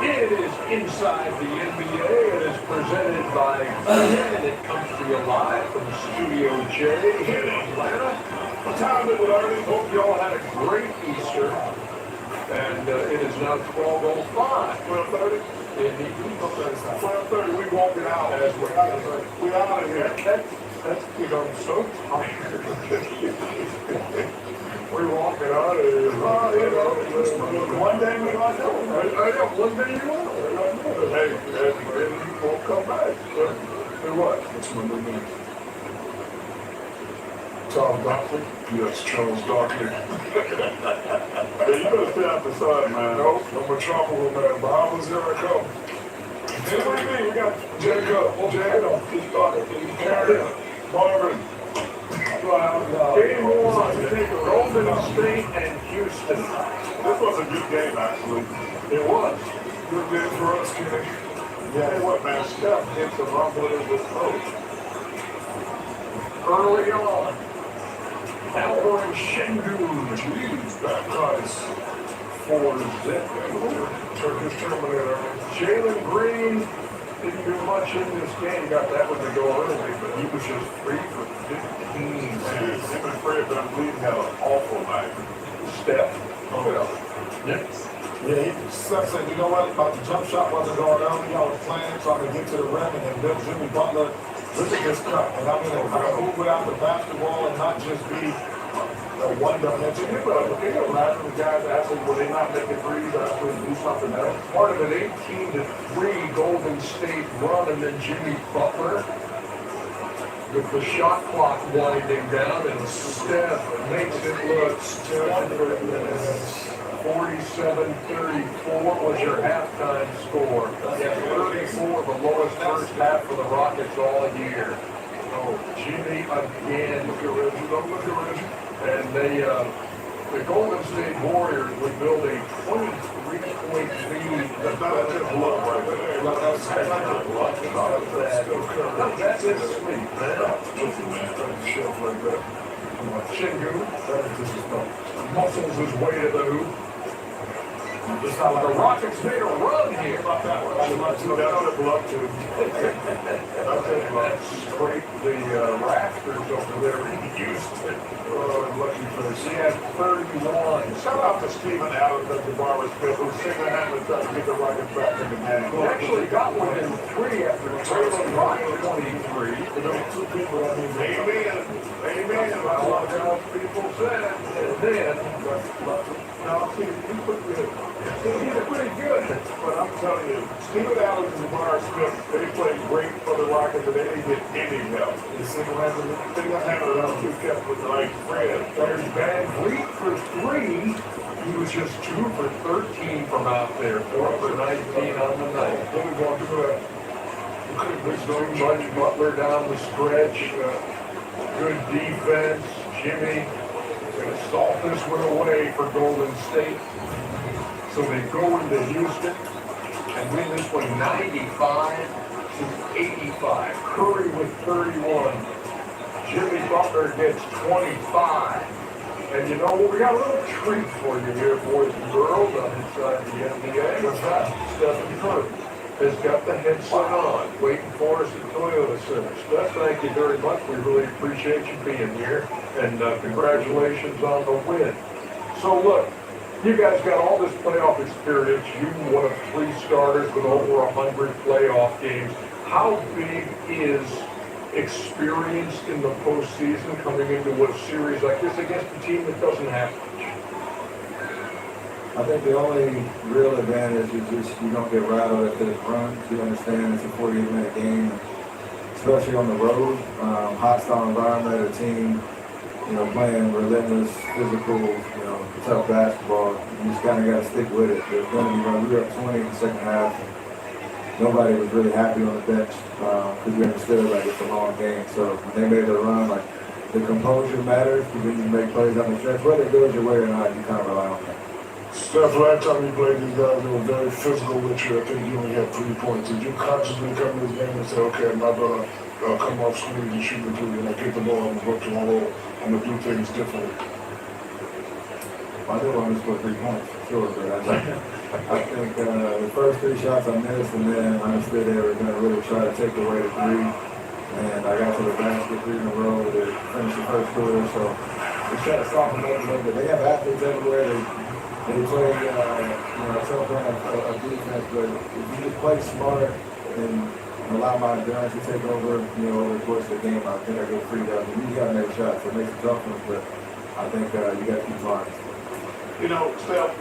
It is Inside the NBA. It is presented by and it comes to you live from Studio J here in Atlanta. A time that would already hope you all had a great Easter. And it is now 12:05. 12:30? Indeed. 12:30. We walking out as we're out of here. That's because I'm so tired. We're walking out of here. One day we're going to know. One day you will. Hey, you won't come back. Do what? What's my new name? Charles Dockley? Yes, Charles Dockley. Hey, you better stay out the sun, man. No more trouble with that. But how was Jericho? What do you mean? We got Jacob. He's started. Marvin. Game 1, Golden State and Houston. This was a good game, actually. It was. Good game for us, Kenny. Yeah, hey, what, man? Steph hit the rumble in the coach. Early on. Alvin Şengün. Jeez, baptized for Zip. Turkish Terminator. Jalen Green didn't do much in this game. Got that one to go early, but he was just 3 for 15. Him and Fred VanVleet had an awful night. Steph. Oh, yeah. Yeah, Steph said, you know what, about the jump shot wasn't going on. Y'all was playing, trying to get to the rim, and then Bill Jimmy Butler, look at this cut. And I mean, kind of move without the basketball and not just be one-dimensional, but can you imagine the guys actually, when they're not making threes, actually do something else? Part of an 18-3 Golden State run, and then Jimmy Butler with the shot clock winding down, and Steph makes it look 47-34 was your halftime score. 34, the lowest first half for the Rockets all year. Oh, Jimmy again. Look at Reggie. Don't look at Reggie. And the Golden State Warriors would build a 23-point lead. That's not just luck right there. That's it, sweet, man. Listen, man, that's shelf like that. Shingu, that is just muscles his way to the hoop. Just how the Rockets made a run here. About that one. I would have loved to. Scrape the rafters over there in Houston. Lucky for us. He had 31. Shout out to Steven Adams and DeMar Smith, who single-handedly tried to get the Rockets back in the game. He actually got one in 3 after trailing by 23. But those two people, I mean, amen. Amen. A lot of people said. And then, now, see, he's pretty good. But I'm telling you, Steven Adams and DeMar Smith, they played great for the Rockets, and they didn't get any help. The single-handed on two kept with like Fred. There's Van Vliet for 3. He was just 2 for 13 from out there. 4 for 19 on the night. Then we walked through Bunch Butler down the stretch. Good defense. Jimmy gonna salt this one away for Golden State. So they go into Houston and win this one 95-85. Curry with 31. Jimmy Butler gets 25. And you know what? We got a little treat for you here, boys and girls, on inside the NBA. What's that? Stephen Curry has got the headset on, waiting for us at Toyota Center. Steph, thank you very much. We really appreciate you being here. And congratulations on the win. So look, you guys got all this playoff experience. You one of 3 starters with over 100 playoff games. How big is experience in the postseason coming into a series like this against a team that doesn't have much? I think the only real advantage is just you don't get rattled if there's runs. You understand it's a 48-minute game, especially on the road. Hostile environment, a team, playing relentless, physical, tough basketball. You just kind of got to stick with it. There's going to be runs. We were up 20 in the second half. Nobody was really happy on the bench because we understood like it's a long game. So when they made the run, like the composure matters because when you make plays on the stretch, whether it goes your way or not, you kind of rely on that. Steph, last time you played these guys, they were very physical with you. I think you only had 3 points. Did you consciously come to this game and say, okay, I'm not going to come off screen and shoot the 3, and I get the ball and go to my roll. I'm going to do things differently? I did want to score 3 points, for sure, but I think the first 3 shots I missed, and then I understood they were going to really try to take away the 3. And I got to the basket 3 in a row to finish the first quarter, so we try to soften up a little bit. They have athletes everywhere. They play, some kind of defense, but if you just play smart and allow my endurance to take over, over the course of the game, I think I get freed up. And you got to make shots, so it makes it tough ones, but I think you got to keep trying. Steph,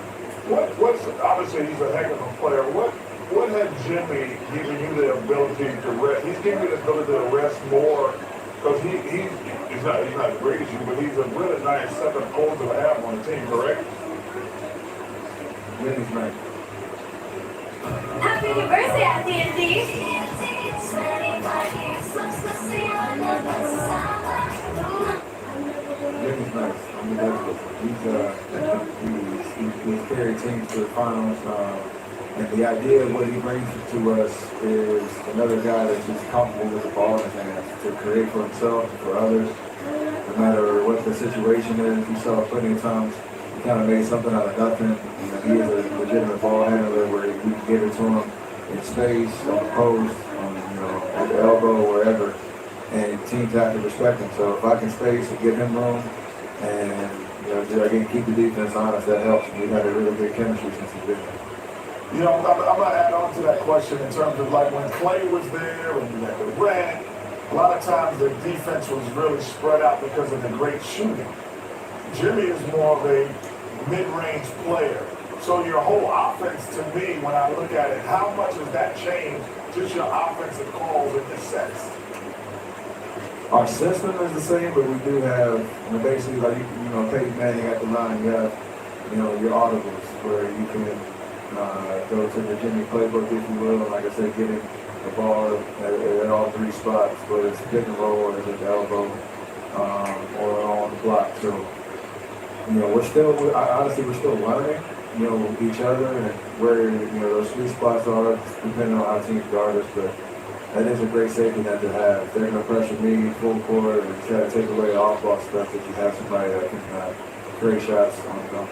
what's obviously he's a heck of a player. What has Jimmy given you the ability to rest? He's giving you the ability to rest more because he's not great as you, but he's a really nice second pole to have on the team, correct? Jimmy's nice. Happy birthday, Andy. Jimmy's nice. I mean, he's carried teams to the finals. And the idea of what he brings to us is another guy that's just comfortable with the ball in his hands to create for himself and for others. No matter what the situation is, you saw plenty of times he kind of made something out of nothing. He is a legitimate ball handler where we can get it to him in space, on the post, at the elbow, wherever. And teams have to respect him. So if I can space and give him room and again keep the defense honest, that helps. We've had a really good chemistry since he's been there. I'm going to add on to that question in terms of like when Clay was there and you had Durant, a lot of times the defense was really spread out because of the great shooting. Jimmy is more of a mid-range player. So your whole offense, to me, when I look at it, how much has that changed just your offensive calls and your sets? Our system is the same, but we do have, basically, like, Peyton Manning at the line, you have, your audibles where you can go to the Jimmy playbook, if you will, and like I said, getting the ball at all three spots, whether it's pick and roll or it's at the elbow or on the block. So, honestly, we're still learning, each other and where, those sweet spots are, depending on how teams guard us, but that is a great safety net to have. If they're going to pressure me full court and try to take away off-ball stuff, that you have somebody that can create shots on the go.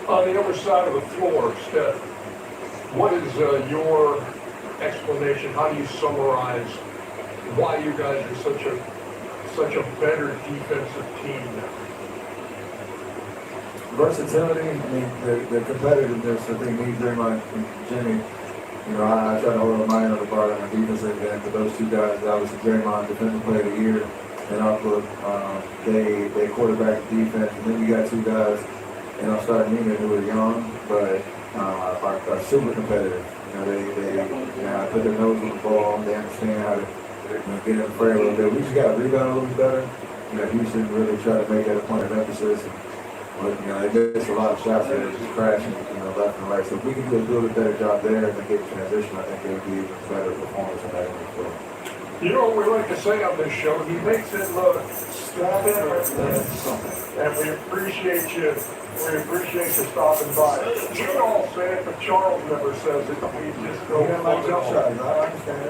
On the other side of the floor, Steph, what is your explanation? How do you summarize why you guys are such a better defensive team now? Versatility, the competitiveness, I think me, Draymond, and Jimmy, I try to hold a mind on the bar on the defensive end, but those two guys, obviously Draymond, defensive player of the year, and Uplook, they quarterback the defense, and then you got two guys, starting Nina who are young, but are super competitive. They put their nose on the ball, they understand how to get in the fray a little bit. We just got to rebound a little bit better. Houston really tried to make that a point of emphasis. But, they missed a lot of shots there, just crashing, left and right. So if we can do a little bit better job there and then get transition, I think it would be even better performance on that end of the floor. You know what we like to say on this show? He makes it look and we appreciate you. We appreciate you stopping by. We all say it, but Charles never says it. We just go. Like jump shots, I understand.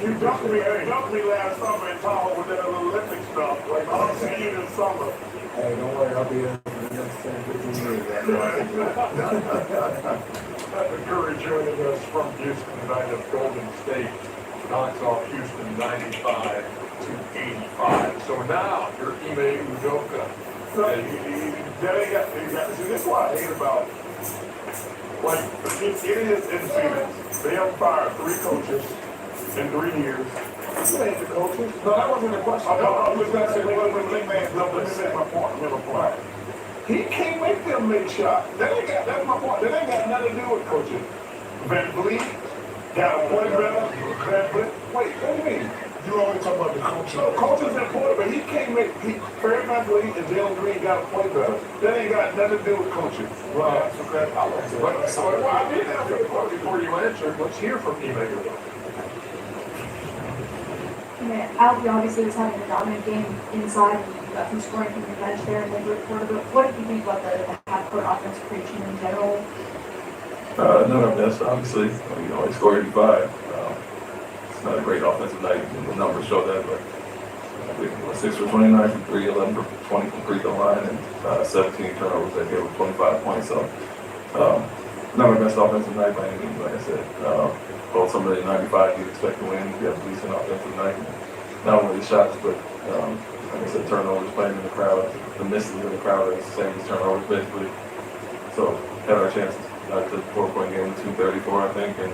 You dumped me last summer in Tahoe with that Olympic stuff. Like, I'll see you this summer. Hey, don't worry, I'll be here for the next 10, 15 years. Curry joining us from Houston tonight of Golden State. Knocks off Houston 95-85. So now you're Ime Udoka. See, this is what I hate about, like, it is in season. They have fired 3 coaches in 3 years. You ain't the coaches. No, that wasn't the question. I was going to say, let me say my point. He can't make them make shots. That's my point. That ain't got nothing to do with coaching. Van Vliet got a point better. Van Vliet. Wait, what do you mean? You always talk about the coach. No, coach is important, but he can't make. Fred Van Vliet and Jalen Green got a point better. That ain't got nothing to do with coaching. Well, that's okay. I like it. Well, I did have a question before you answered. Let's hear from Ime Udoka. Alfie obviously was having a dominant game inside, and you got some scoring from your bench there in the third quarter. But what did you think about the half-court offense creation in general? None of this, obviously. He scored 85. It's not a great offensive night. The numbers show that, but we were 6 for 29 from 3, 11 for 20 from free throw line, and 17 turnovers that gave us 25 points. So, not our best offensive night by any means, like I said. Both somebody 95, you'd expect to win. You have a decent offensive night. Not only the shots, but like I said, turnovers playing in the crowd. The misses in the crowd are the same as turnovers, basically. So, had our chances. I took a 4-point game, 234, I think, and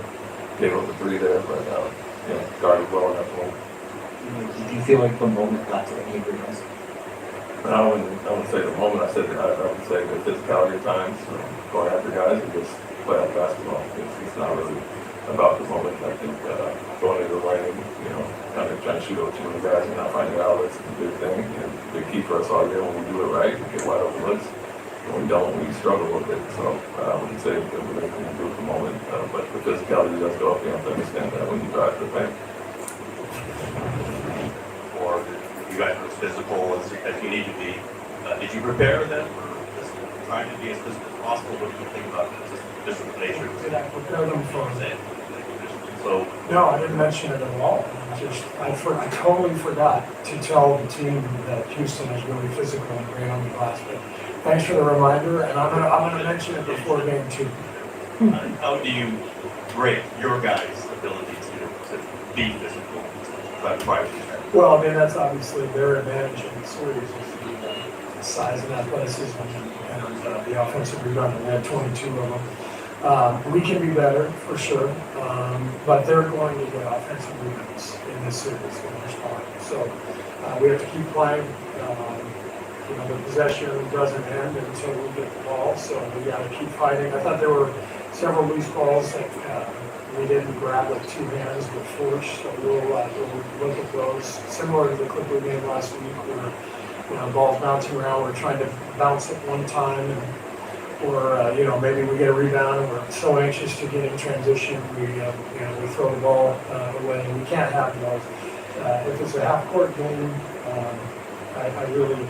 gave up a 3 there, but guarded well enough to win. Did you feel like the moment got to any agreements? I wouldn't say the moment. I would say the physicality at times, going after guys and just playoff basketball. It's not really about the moment. I think going into the lane, kind of trying to shoot over too many guys and not finding outlets is a big thing. And the key for us all year when we do it right, we get wide open looks. When we don't, we struggle a little bit. So I wouldn't say that we're going to do it at the moment. But the physicality does go up. You have to understand that when you drive to the paint. Or you guys were as physical as you need to be. Did you prepare them for this, trying to be as physical as possible? What do you think about this nature? Did I prepare them for it? So No, I didn't mention it at all. I totally forgot to tell the team that Houston is really physical and great on the glass. But thanks for the reminder, and I'm gonna mention it before game 2. how do you rate your guys' ability to be physical? Well, that's obviously their advantage in the series is the size and athleticism and the offensive rebound. We had 22 of them. We can be better, for sure, but they're going to get offensive rebounds in this series in the first part. So we have to keep playing. The possession doesn't end until we get the ball, so we got to keep fighting. I thought there were several loose balls that we didn't grab with two hands but forced, so we'll look at those. Similar to the Clipper game last week where balls bouncing around, we're trying to bounce it one time, or maybe we get a rebound and we're so anxious to get in transition, we throw the ball away, and we can't have those. If it's a half-court game, I really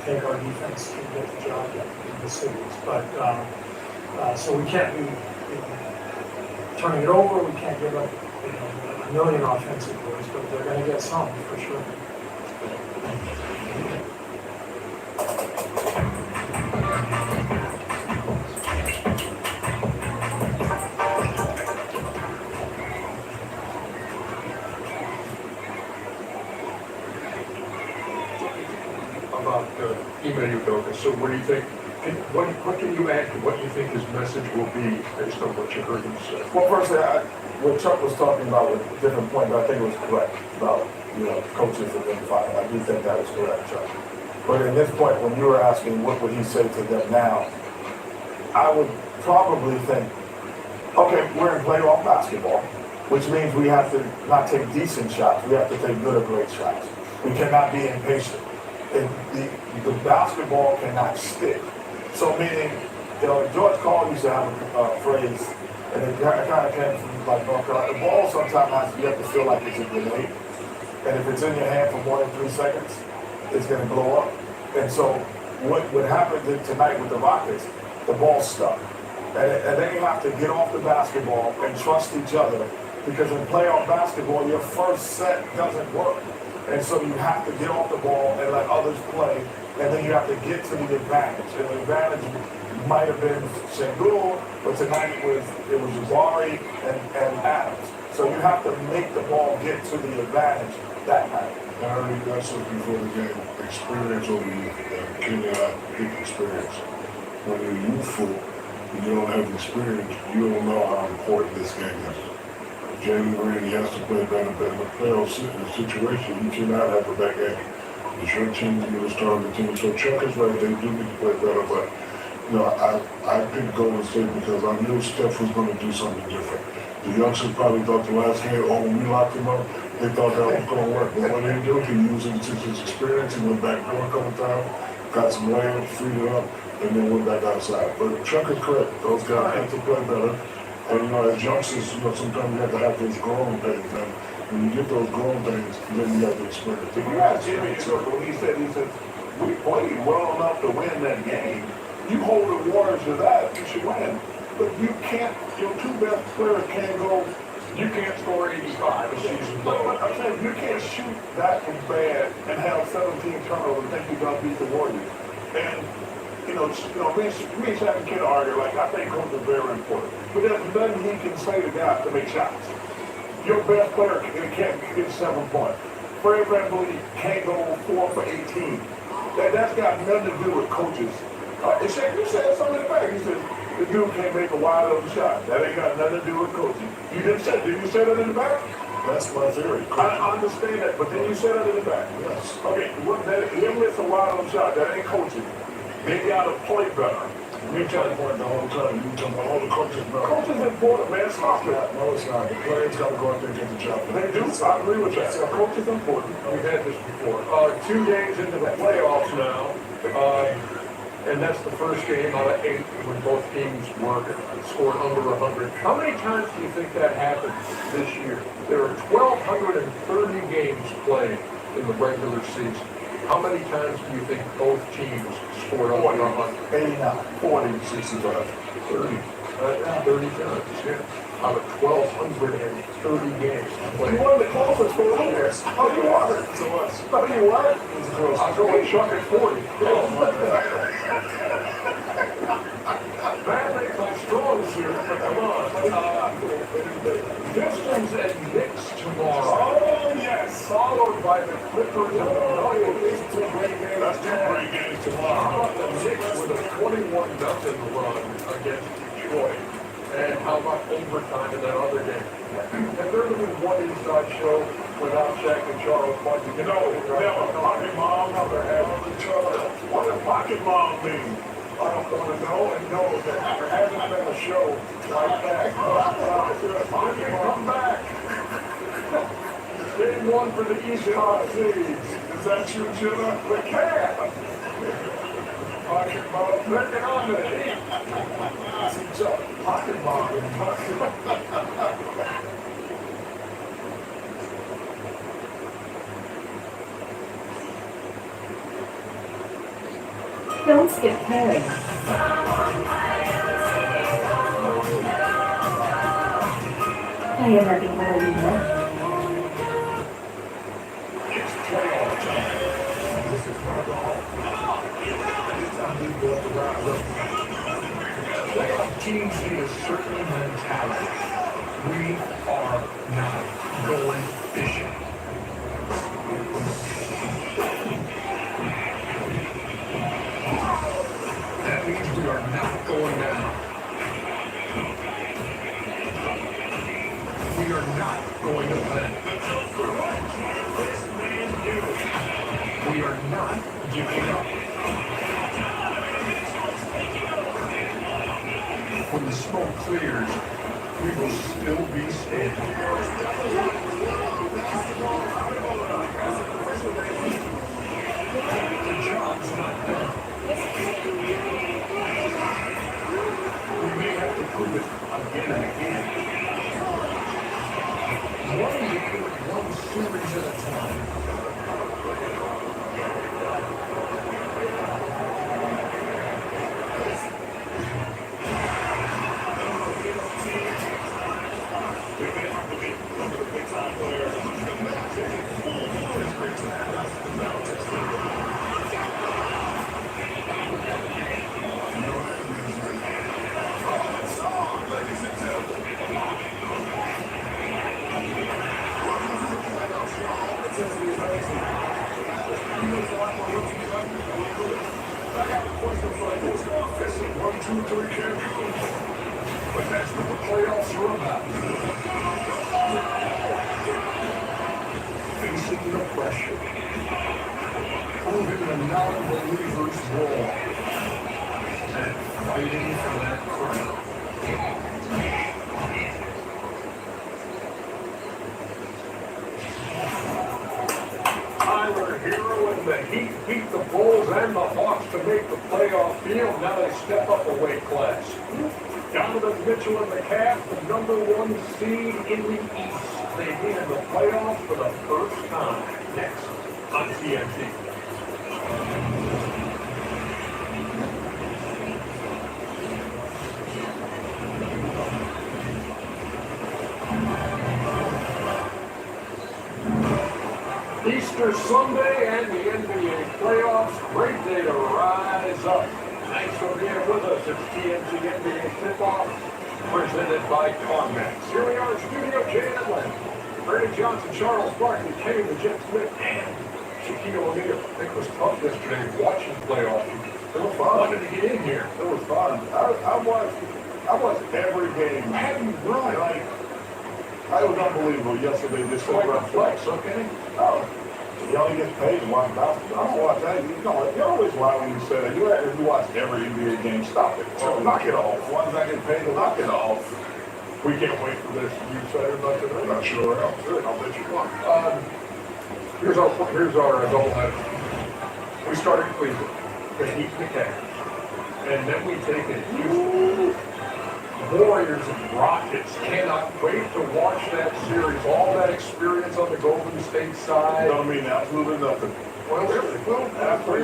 think our defense can get the job done in the series. But so we can't be turning it over. We can't give up a million offensive goals, but they're going to get some for sure. About Ime Udoka. So what do you think? What can you add to what you think his message will be based on what you heard him say? Well, firstly, what Chuck was talking about with a different point, but I think it was correct about coaches and then fighting. I do think that was correct, Chuck. But in this point, when you were asking what would he say to them now, I would probably think, okay, we're in playoff basketball, which means we have to not take decent shots. We have to take good or great shots. We cannot be impatient. The basketball cannot stick. So meaning, George Carl used to have a phrase, and it kind of came from like North Carolina. The ball sometimes you have to feel like it's a grenade, and if it's in your hand for more than 3 seconds, it's going to blow up. And so what happened tonight with the Rockets, the ball stuck, and they have to get off the basketball and trust each other, because in playoff basketball, your first set doesn't work. And so you have to get off the ball and let others play, and then you have to get to the advantage. And the advantage might have been Sengun, but tonight it was Jabari and Adams. So you have to make the ball get to the advantage that night. I already got something before the game. Experience over youth. Kenny and I pick experience. When you're youthful and you don't have experience, you don't know how important this game is. Jamie Green, he has to play better, but in a playoff situation, you cannot have a bad game. It's your team, you're the star of the team. So Chuck is right, they do need to play better, but I picked Golden State because I knew Steph was going to do something different. The youngsters probably thought the last game, when we locked him up, they thought that was going to work. But what he did, he used his experience, he went back door a couple times, got some layups, freed it up, and then went back outside. But Chuck is correct, those guys have to play better. And as youngsters, sometimes you have to have those growing pains. And when you get those growing pains, then you have to experience it. Yeah, Jimmy, when he said, we played well enough to win that game. You hold the Warriors to that, you should win. But you can't, your two best players can't go, you can't score 85 a season. But I'm saying, you can't shoot that bad and have 17 turnovers and think you're going to beat the Warriors. And me and Shaq can argue, I think coach is very important. But there's nothing he can say to guys to make shots. Your best player can't get 7 points. Fred VanVleet can't go 4 for 18. That's got nothing to do with coaches. Shaq, you said something in the back. You said, the dude can't make a wide open shot. That ain't got nothing to do with coaching. You didn't say, did you say that in the back? That's my theory. I understand that, but then you said that in the back. Yes. Okay, him miss a wide open shot, that ain't coaching. They got to play better. We tell you the whole time. You talking about all the coaches now. Coaching is important, man. Stop that. No, it's not. The players got to go out there and get the job done. They do. I agree with that. Coach is important. We've had this before. 2 games into the playoffs now, and that's the first game out of 8 when both teams scored under 100. How many times do you think that happened this year? There are 1,230 games played in the regular season. How many times do you think both teams scored under 100? 89, 40, 65, 30. 30 times, yeah. Out of 1,230 games played. You won the closest for the years. How do you want it? To us. How do you want it? I'll go with Chuck at 40. Man, they come strong this year, but come on. Pistons and Knicks tomorrow. Oh, yes. Followed by the Clippers and the Nuggets. That's 2 great games. That's 2 great games How tomorrow. about the Knicks with a 21-0 run against Detroit? And how about overtime in that other game? Have there ever been one inside show without Shaq and Charles Barkley? No, pocket mom, never had Charles. What does pocket mom mean? I don't want to know, and no, there hasn't been a show like that. Pocket come back. Game one for the East High Seeds. Is that you, Jenna? The cat. Pocket mom, looking on to the heat. Pocket mom. Don't skip Carrie. I am nothing more than that. It's playoff time. This is one of the home. It's time we go up the rise up. Playoff teams need a certain mentality. We are not going fishing. That means we are not going down. We are not going to bend. We are not giving up. When the smoke clears, we will still be standing. The job's not done. We may have to prove it again and again. One game, one series at a time. One, two, three champions. But that's what the playoffs are about. Facing the pressure. Proving the non-believers wrong. And fighting for that crown. Tyler Hero and the Heat beat the Bulls and the Hawks to make the playoff field. Now they step up a weight class. Donovan Mitchell and the Cavs, the number one seed in the East. They be in the playoffs for the first time. Next on TNT. Easter Sunday and the NBA playoffs. Great day to rise up. Thanks for being with us. It's TNT NBA Tip-Off, presented by CarMax. Here we are in Studio J in Atlanta. Brandon Johnson, Charles Barkley, Kenny the Jet Smith, and Shaquille O'Neal. I think it was tough yesterday watching playoffs. It was fun. Wanted to get in here. It was fun. I watched every game. Have you really? Like, it was unbelievable yesterday. Just so flex, okay? You only get paid to watch basketball. I don't watch that. You always lie when you say that. You watch every NBA game. Stop it. Knock it off. Once I get paid to knock it off. We can't wait for this. You excited about today? I'm not sure. I'll bet you are. Here's our doubleheader. We start in Cleveland. The Heat and the Cavs. And then we take it Houston. Warriors and Rockets. Cannot wait to watch that series. All that experience on the Golden State side. Don't mean absolutely nothing. Well, really? Well, after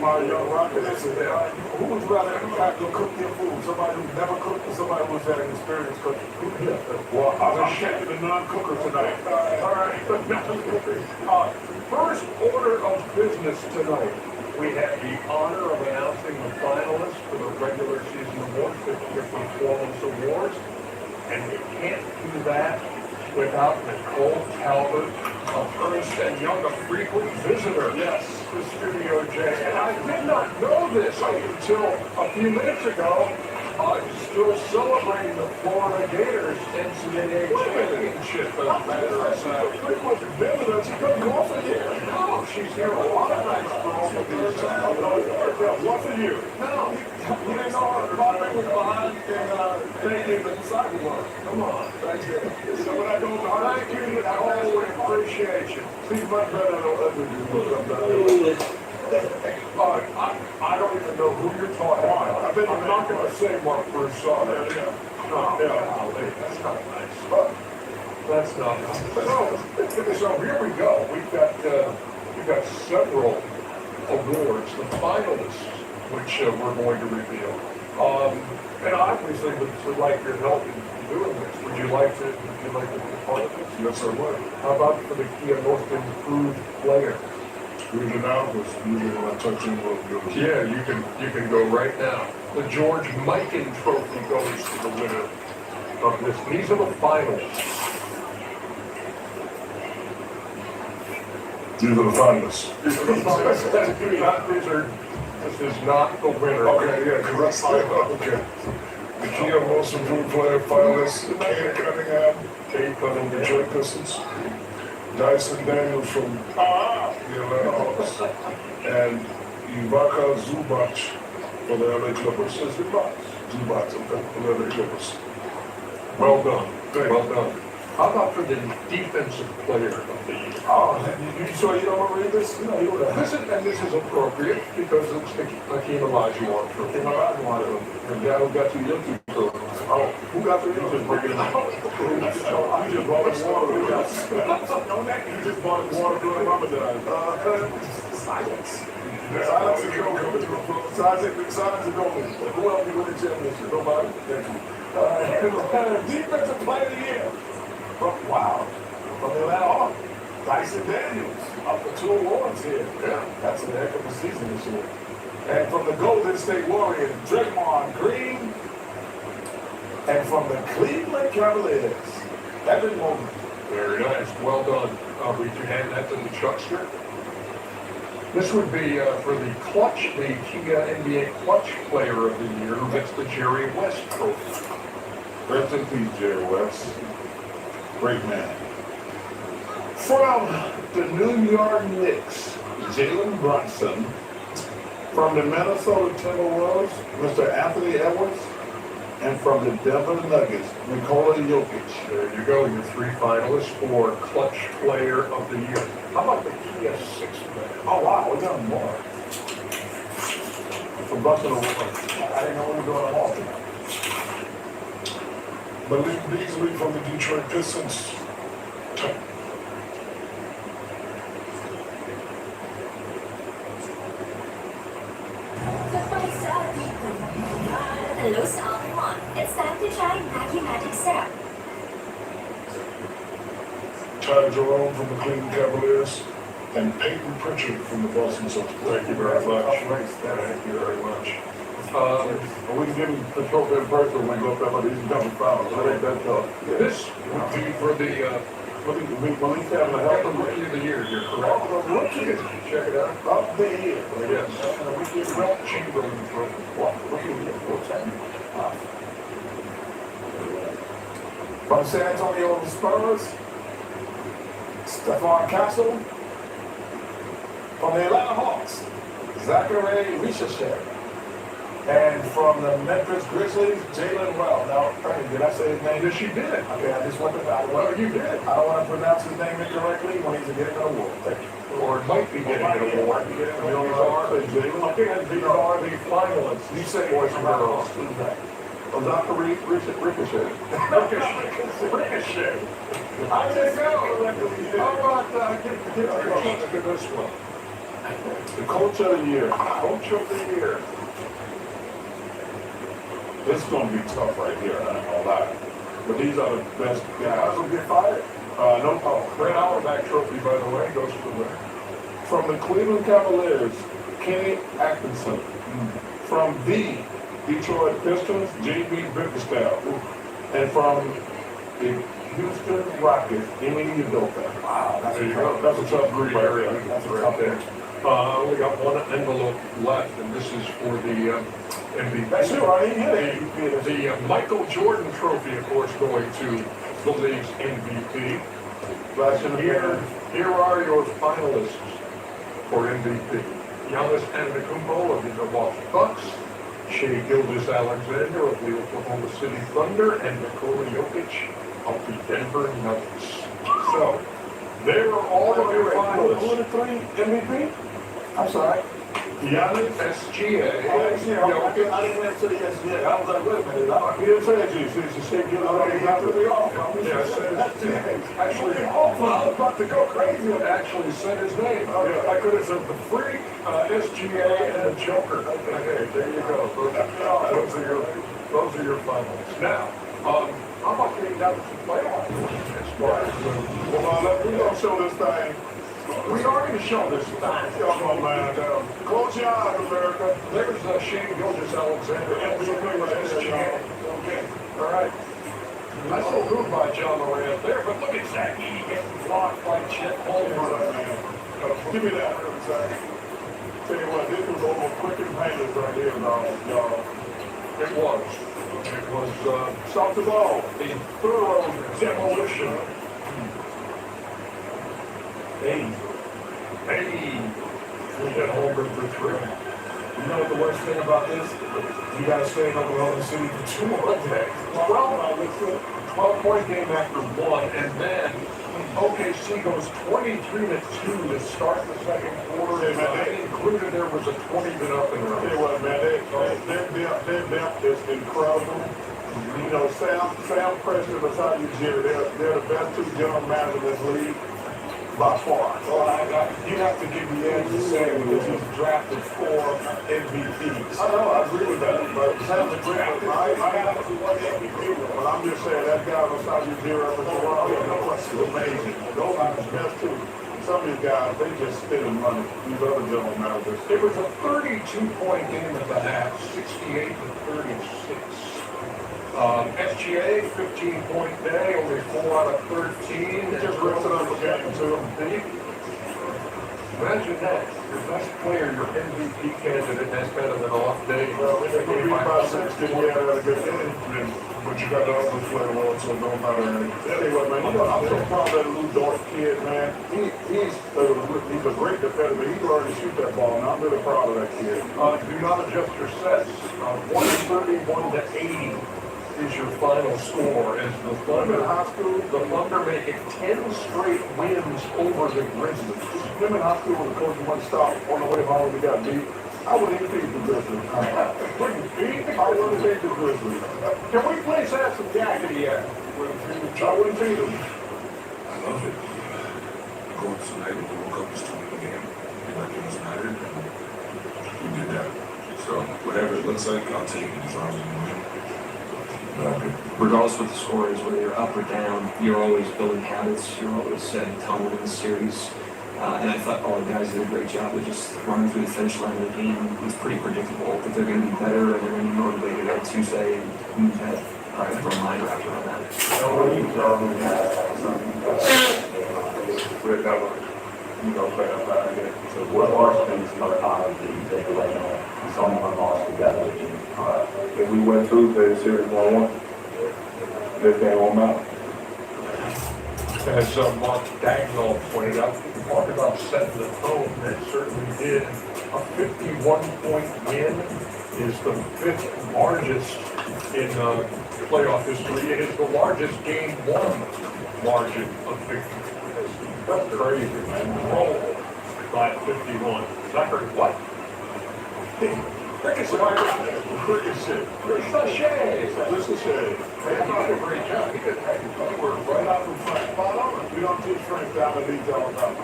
my young Rockets, who would rather go cook their food? Somebody who never cooked or somebody who's had an experience cooking? Well, I'm checking the non-cooker tonight. All right. First order of business tonight. We have the honor of announcing the finalists for the regular season awards, 50th Performance Awards. And we can't do that without Nicole Talbot of Ernst & Young, a frequent visitor. Yes, to Studio J. And I did not know this until a few minutes ago. Still celebrating the Florida Gators NCAA championship, as a matter of fact. Pretty much Bill, she couldn't go off a year. No, she's here a lot of nights for all of these. Once a year. No, you didn't know her father was behind and taking the sidewalk. Come on, thank you. So when I go behind, thank you, I always appreciate you. She's much better than other people sometimes. I don't even know who you're talking about. I'm not going to say what first saw that. That's not nice. That's not nice. So here we go. We've got several awards, the finalists, which we're going to reveal. And obviously, would like your help in doing this. Would you like to be part of this? Yes, I would. How about for the most improved player? Read it out, was usually when I touch in will do. Yeah, you can go right now. The George Mikan Trophy goes to the winner of this. These are the finalists. These are the finalists. These are the finalists. This is not the winner. Okay, yeah, the rest okay. The Kia Most Improved Player finalists, Kate Cunningham, Detroit Pistons. Dyson Daniels from the Atlanta Hawks, and Ivica Zubac for the LA Clippers. Zubac for the LA Clippers. Well done. Well done. How about for the defensive player of the year? Oh, you sure you don't want to read this? No, you would have. This is appropriate because it's Hakeem Olajuwon. Hakeem Olajuwon, the guy who got you guilty for. Oh, who got the you just bring it out? You just brought us water. You just brought us water during Ramadan. Silence. Silence is going. Silence is going. Who else will win the championship? Nobody. Thank you. Defensive player of the year. Wow. From the Atlanta Hawks. Dyson Daniels. Up for 2 awards here. Yeah. That's a heck of a season this year. And from the Golden State Warriors, Draymond Green. And from the Cleveland Cavaliers, Evan Mobley. Very nice. Well done. Would you hand that to the Chuckster? This would be for the Kia NBA Clutch Player of the Year, who gets the Jerry West Trophy. Rest in peace, Jerry West. Great man. From the New York Knicks, Jalen Brunson. From the Minnesota Timberwolves, Mr. Anthony Edwards. And from the Denver Nuggets, Nikola Jokic. There you go, your 3 finalists for Clutch Player of the Year. How about the Kia 6 player? Oh wow, we got more. From Buffalo. I didn't know we were doing them all tonight. Malik Beasley from the Detroit Pistons. Hello sa everyone. It's time to try Maggie Magic Syrup. Ty Jerome from the Cleveland Cavaliers, and Peyton Pritchard from the Boston Celtics. Thank you very much. Thank you very much. We can give him the trophy in person when we go up there, these coming fouls. I think that's this would be for the Malik Campbell Health and Rookie of the Year here, correct? Rookie, check it out. Of the year. Yes. We give Ralph Chamberlain the trophy. What? Rookie of the Year. What's that? From San Antonio Spurs, Stephon Castle. From the Atlanta Hawks, Zachary Ricochet. And from the Memphis Grizzlies, Jalen Well. Now, did I say his name? Yes, you did. Okay, I just want to. Well, you did. I don't want to pronounce his name incorrectly when he's getting an award. Thank you. Or it might be getting an award. These are the finalists. You say boys and girls. Zachary Ricochet. Ricochet. I just know. How about get this one? The Coach of the Year. Coach of the Year. This is going to be tough right here, I ain't gonna lie. But these are the best guys. Who get fired? No. Brett Auerbach trophy, by the way, goes to the winner. From the Cleveland Cavaliers, Kenny Atkinson. From the Detroit Pistons, J.B. Bickerstaff. And from the Houston Rockets, Emily Udoka. Wow, that's a tough group right there. That's a tough there. I only got one envelope left, and this is for the MVP. That's it, right? The Michael Jordan Trophy, of course, going to the league's MVP. Here are your finalists for MVP. Giannis Antetokounmpo of the Milwaukee Bucks, Shea Gilgeous-Alexander of the Oklahoma City Thunder, and Nikola Jokic of the Denver Nuggets. So, there are all of your finalists. Who are the three MVP? I'm sorry. Giannis, SGA, Jokic. I didn't have to say SGA. I was like, wait a minute. You didn't say that to you. So you said get out of the off. Yeah, I said SGA. Actually, I was about to go crazy. I actually said his name. I could have said the Freak, SGA, and the Joker. Okay, there you go. Those are your finals. Now, how about getting down to the playoffs? As far as We're going to show this thing. we are going to show this thing. Come on, man. Close your eyes, America. There's Shea Gilgeous-Alexander, MVP with SGA. Okay, all right. Nice little move by John Morant there, but look at Zach Edey getting blocked by Chet Holmgren. Give me that, Zach. Tell you what, this was almost quick and painless right here, y'all. It was. It was stop the ball. A thorough demolition. Hey. We hit Holmgren for three. You know what the worst thing about this? You got to stay in Oklahoma City for 2 more days. 12-point game after one, and then OKC goes 23-2 to start the second quarter. And they included there was a 20-minute up and Tell running. you what, man, their depth is incredible. You know, Sam Preston, beside you, Jerry, they're the best two general managers in this league by far. Well, you have to give the edge to say because he's drafted 4 MVPs. I know, I agree with that, but Sam's a great one. But I'm just saying, that guy beside you, Jerry, up in Toronto, is amazing. Those are the best two. Some of these guys, they just spending money. These other general managers. It was a 32-point game at the half, 68-36. SGA, 15-point day, only 4 out of 13. Just rips it up again, too. Imagine that. Your best player, your MVP candidate, has kind of an off day. Well, they could be by 6 because he had a good game. But you got the other player well, so it don't matter. Anyway, man, you know, I'm so proud of that Lou Dort kid, man. He's a great defender, but he can already shoot that ball, and I'm really proud of that kid. Do not adjust your sets. 131-80 is your final score as the Thunder make it 10 straight wins over the Grizzlies. Him in high school, when the coach wouldn't stop on the way home, we got beat. I wouldn't even beat the Grizzlies. I wouldn't beat the Grizzlies. Can we please have some Tagay here? I wouldn't beat them. I love it. Go up tonight and woke up to win the game. Like it was United, and we did that. So whatever it looks like, I'll take it as long as we win. Regardless of what the score is, whether you're up or down, you're always building habits. You're always setting tone in the series. And I thought all the guys did a great job of just running through the finish line of the game. It was pretty predictable that they're going to be better and they're going to be motivated on Tuesday. And we had a mind wrapped around that. So what are things about time that you take away from someone lost together? If we went through the series 1-1, this game won't matter. As Mark Dagnall pointed out, we talked about setting the tone, that certainly did. A 51-point win is the 5th largest in playoff history. It is the largest game one margin of victory. That's crazy, man. Roll by 51. Record what? Ricochet. Man, he did a great job. He did Right out from front. Spot on. We don't teach Frank down the detail about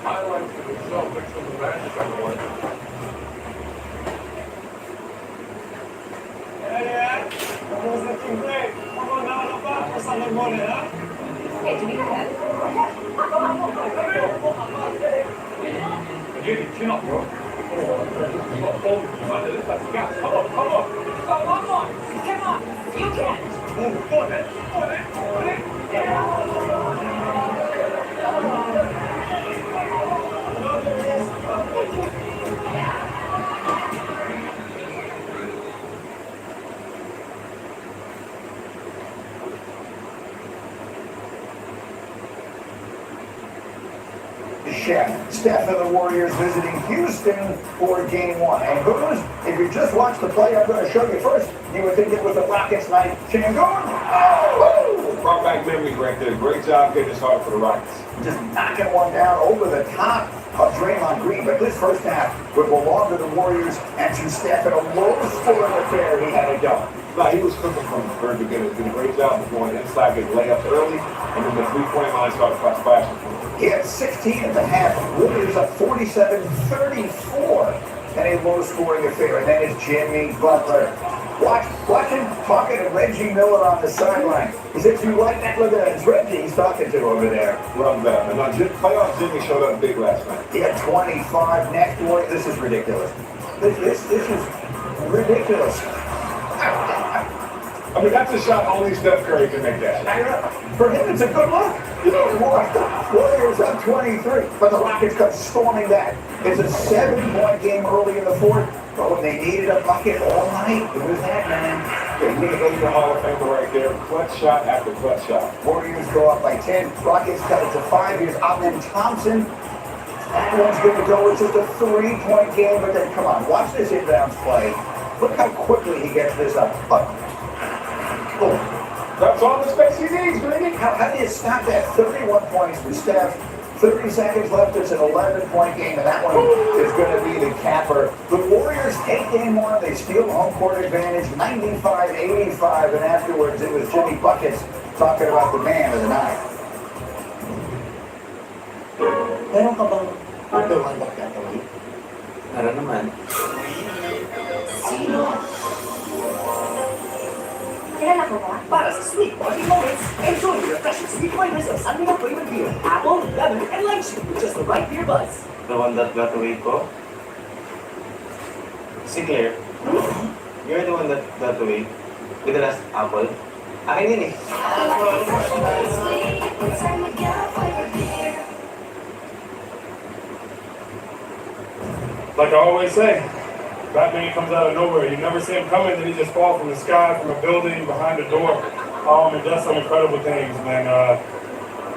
highlights of the Celtics and the Magic on the way. Yeah. That was looking great. Come on now, no back for Sunday morning, huh? Hey, do we have Chin up, bro. Come on. You can. Go on, man. check. Steph and the Warriors visiting Houston for game one. And Booze, if you just watched the play I'm going to show you first, you would think it was the Rockets night. Shangoon, oh! Brought back memories right there. Great job getting this hard for the Rockets. Just knocking one down over the top of Draymond Green. But this first half would belong to the Warriors and to Steph in a low-scoring affair. He had it done. No, he was cooking from the very beginning. Did a great job of going inside, getting layups early, and then the three-point line started flashing for him. He had 16 at the half. Warriors up 47-34 and a low-scoring affair. And then it's Jimmy Butler. Watch him talking to Reggie Miller on the sideline. He said, "You like that? Look at that. It's Reggie he's talking to over there." Love that. And playoff Jimmy showed up big last night. He had 25 next one. This is ridiculous. This is ridiculous. I mean, that's a shot only Steph Curry can make that. For him, it's a good look. You know, Warriors up 23, but the Rockets come storming back. It's a 7-point game early in the fourth, but when they needed a bucket all night, it was that, man. Yeah, you look at the Hall of Famer right there. Clutch shot after clutch shot. Warriors go up by 10. Rockets cut it to 5. Here's Amen Thompson. That one's going to go. It's just a 3-point game, but then, come on, watch this inbounds play. Look how quickly he gets this up. That's all the space he needs, Greeny. How do you stop that? 31 points for Steph. 30 seconds left. It's an 11-point game, and that one is going to be the capper. The Warriors take game one. They steal home court advantage, 95-85, and afterwards it was Jimmy Buckets talking about the man of the night. Meron ka bang pagdawandak na tuloy? Meron naman. Sino? Kilala ko ba? Para sa sweet body moments, enjoy your refreshing sweet flavors of Sunday flavored beer, apple, lemon, and lychee with just the right beer buzz. The one that got away ko? Si Claire. You're the one that got away with the last apple. Akin yun eh. Like I always say, Batman comes out of nowhere. You never see him coming, then he just falls from the sky, from a building, behind a door, and does some incredible things, man.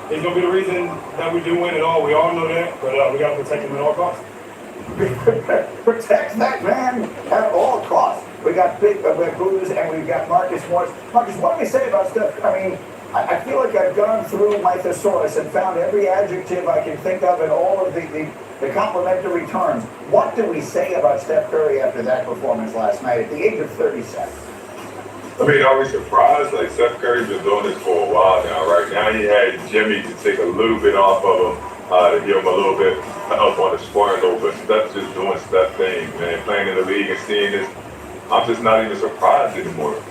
He's going to be the reason that we do win it all. We all know that, but we got to protect him at all costs. Protect that man at all costs. We got Big Booze and we've got Marcus Morris. Marcus, what do we say about Steph? I mean, I feel like I've gone through my thesaurus and found every adjective I can think of and all of the complimentary terms. What do we say about Steph Curry after that performance last night at the age of 37? I mean, are we surprised? Like, Steph Curry's been doing this for a while now, right? Now he had Jimmy to take a little bit off of him, to give him a little bit up on the scoring goal, but Steph's just doing Steph things, man. Playing in the league and seeing this, I'm just not even surprised anymore.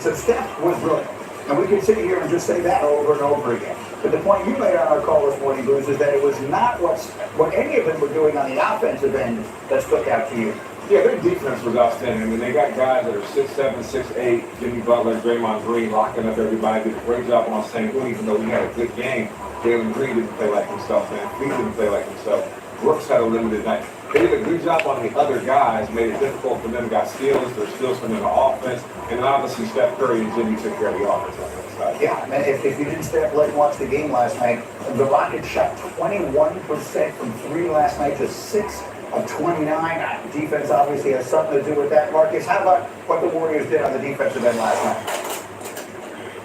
So Steph was brilliant. And we can sit here and just say that over and over again. But the point you made on our call this morning, Bruce, is that it was not what any of them were doing on the offensive end that stuck out to you. Yeah, their defense was outstanding. I mean, they got guys that are 6'7", 6'8", Jimmy Butler, Draymond Green, locking up everybody. Did a great job on Sengun, even though we had a good game. Jalen Green didn't play like himself, man. He didn't play like himself. Brooks had a limited night. They did a good job on the other guys, made it difficult for them, got steals, there's steals from them in the offense, and then obviously Steph Curry and Jimmy took care of the offense on that side. Yeah, and if you didn't stay up late and watch the game last night, the Rockets shot 21% from 3 last night to 6 of 29. Defense obviously has something to do with that. Marcus, how about what the Warriors did on the defensive end last night?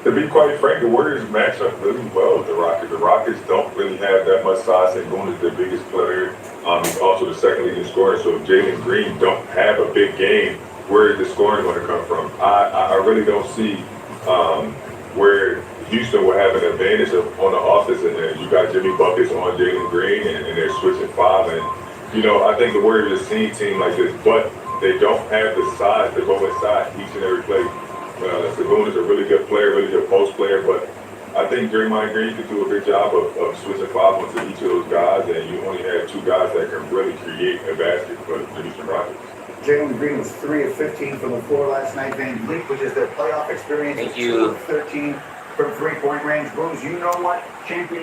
To be quite frank, the Warriors match up really well with the Rockets. The Rockets don't really have that much size. Sengun is their biggest player. He's also the second leading scorer. So if Jalen Green don't have a big game, where is the scoring going to come from? I really don't see where Houston will have an advantage on the offensive end. You got Jimmy Buckets on Jalen Green, and they're switching 5. And, you know, I think the Warriors have seen a team like this, but they don't have the size to go inside each and every play. Sengun is a really good player, really good post player, but I think Draymond Green could do a good job of switching 5 onto each of those guys, and you only have 2 guys that can really create a basket for the Houston Rockets. Jalen Green was 3 of 15 from the floor last night. Van Vliet, which is their playoff experience, Thank is you. 2 of 13 from three-point range. Booze, you know what? Champion.